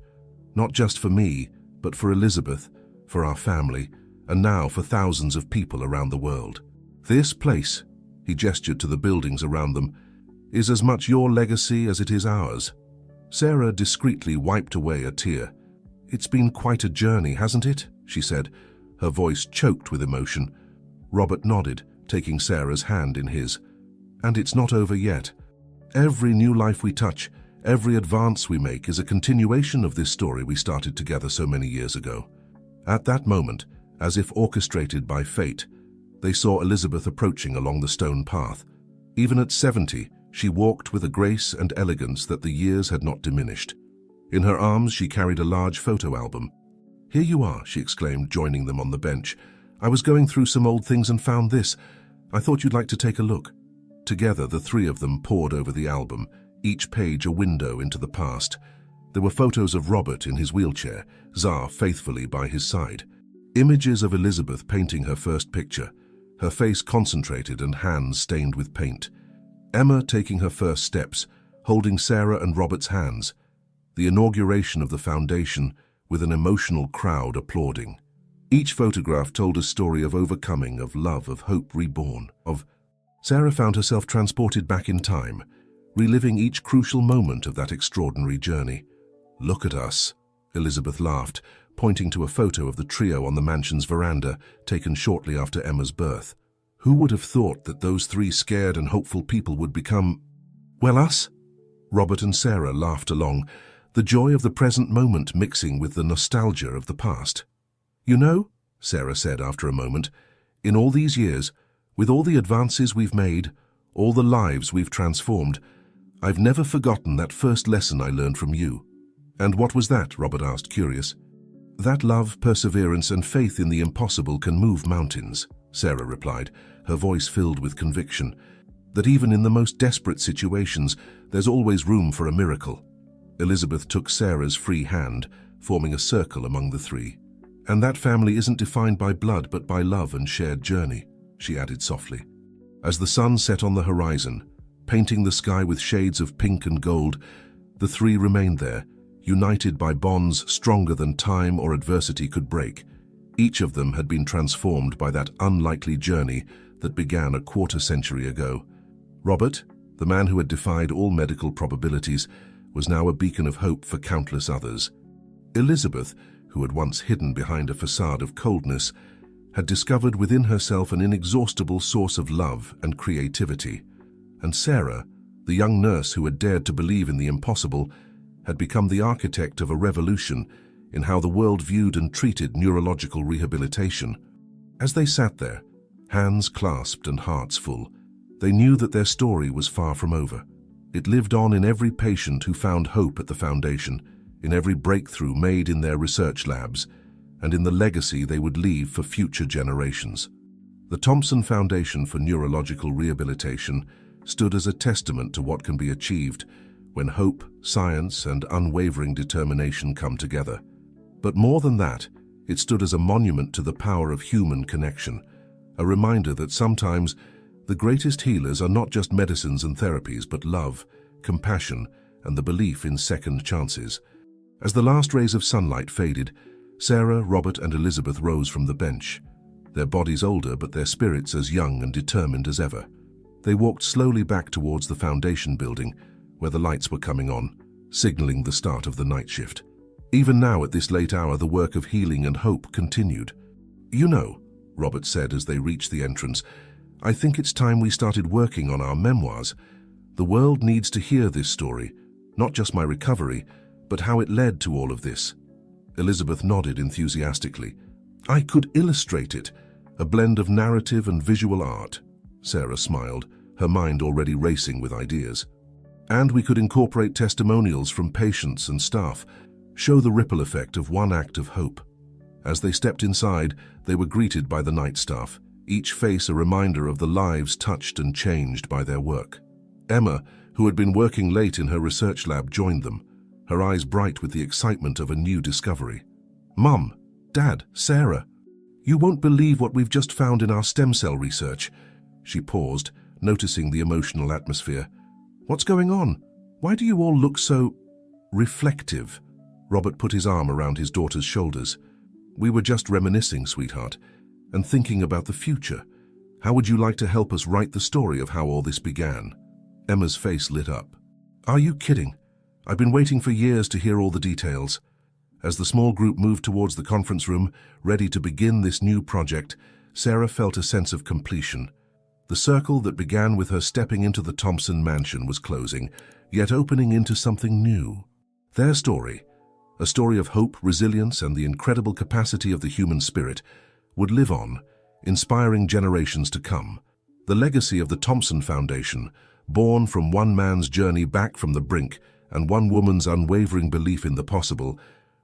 "Not just for me, but for Elizabeth, for our family, and now for thousands of people around the world. This place," he gestured to the buildings around them, "is as much your legacy as it is ours." Sarah discreetly wiped away a tear. "It's been quite a journey, hasn't it?" she said, her voice choked with emotion. Robert nodded, taking Sarah's hand in his. "And it's not over yet. Every new life we touch, every advance we make is a continuation of this story we started together so many years ago." At that moment, as if orchestrated by fate, They saw Elizabeth approaching along the stone path. Even at 70, she walked with a grace and elegance that the years had not diminished. In her arms, she carried a large photo album. "Here you are," she exclaimed, joining them on the bench. "I was going through some old things and found this. I thought you'd like to take a look." Together, the three of them pored over the album, each page a window into the past. There were photos of Robert in his wheelchair, Czar faithfully by his side. Images of Elizabeth painting her first picture, her face concentrated and hands stained with paint. Emma taking her first steps, holding Sarah and Robert's hands. The inauguration of the foundation, with an emotional crowd applauding. Each photograph told a story of overcoming, of love, of hope reborn, of... Sarah found herself transported back in time, reliving each crucial moment of that extraordinary journey. "Look at us," Elizabeth laughed, pointing to a photo of the trio on the mansion's veranda, taken shortly after Emma's birth. Who would have thought that those three scared and hopeful people would become... well, us? Robert and Sarah laughed along, the joy of the present moment mixing with the nostalgia of the past. "You know," Sarah said after a moment, "in all these years, with all the advances we've made, all the lives we've transformed, I've never forgotten that first lesson I learned from you." "And what was that?" Robert asked, curious. "That love, perseverance, and faith in the impossible can move mountains," Sarah replied, her voice filled with conviction. "That even in the most desperate situations, there's always room for a miracle." Elizabeth took Sarah's free hand, forming a circle among the three. "And that family isn't defined by blood but by love and shared journey," she added softly. As the sun set on the horizon, painting the sky with shades of pink and gold, the three remained there, united by bonds stronger than time or adversity could break. Each of them had been transformed by that unlikely journey that began a quarter-century ago. Robert, the man who had defied all medical probabilities, was now a beacon of hope for countless others. Elizabeth, who had once hidden behind a facade of coldness, had discovered within herself an inexhaustible source of love and creativity. And Sarah, the young nurse who had dared to believe in the impossible, had become the architect of a revolution in how the world viewed and treated neurological rehabilitation. As they sat there, hands clasped and hearts full, they knew that their story was far from over. It lived on in every patient who found hope at the foundation, in every breakthrough made in their research labs, and in the legacy they would leave for future generations. The Thompson Foundation for Neurological Rehabilitation stood as a testament to what can be achieved when hope, science, and unwavering determination come together. But more than that, it stood as a monument to the power of human connection, a reminder that sometimes the greatest healers are not just medicines and therapies, but love, compassion, and the belief in second chances. As the last rays of sunlight faded, Sarah, Robert, and Elizabeth rose from the bench, their bodies older but their spirits as young and determined as ever. They walked slowly back towards the foundation building, where the lights were coming on, signaling the start of the night shift. Even now, at this late hour, the work of healing and hope continued. "You know," Robert said as they reached the entrance, "I think it's time we started working on our memoirs. The world needs to hear this story, not just my recovery, but how it led to all of this." Elizabeth nodded enthusiastically. "I could illustrate it, a blend of narrative and visual art." Sarah smiled, her mind already racing with ideas. "And we could incorporate testimonials from patients and staff, show the ripple effect of one act of hope." As they stepped inside, they were greeted by the night staff, each face a reminder of the lives touched and changed by their work. Emma, who had been working late in her research lab, joined them, her eyes bright with the excitement of a new discovery. "Mum, Dad, Sarah, you won't believe what we've just found in our stem cell research." She paused, noticing the emotional atmosphere. "What's going on? Why do you all look so reflective?" Robert put his arm around his daughter's shoulders. "We were just reminiscing, sweetheart, and thinking about the future. How would you like to help us write the story of how all this began?" Emma's face lit up. "Are you kidding? I've been waiting for years to hear all the details." As the small group moved towards the conference room, ready to begin this new project, Sarah felt a sense of completion. The circle that began with her stepping into the Thompson mansion was closing, yet opening into something new. Their story, a story of hope, resilience, and the incredible capacity of the human spirit, would live on, inspiring generations to come. The legacy of the Thompson Foundation, born from one man's journey back from the brink and one woman's unwavering belief in the possible,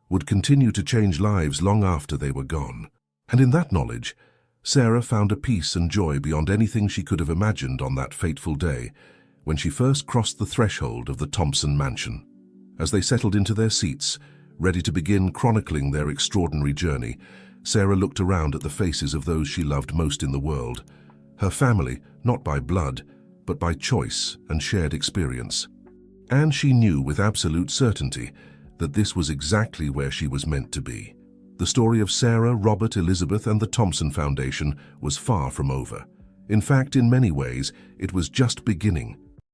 would continue to change lives long after they were gone. And in that knowledge, Sarah found a peace and joy beyond anything she could have imagined on that fateful day, when she first crossed the threshold of the Thompson mansion. As they settled into their seats, ready to begin chronicling their extraordinary journey, Sarah looked around at the faces of those she loved most in the world. Her family, not by blood, but by choice and shared experience. And she knew with absolute certainty that this was exactly where she was meant to be. The story of Sarah, Robert, Elizabeth, and the Thompson Foundation was far from over. In fact, in many ways, it was just beginning.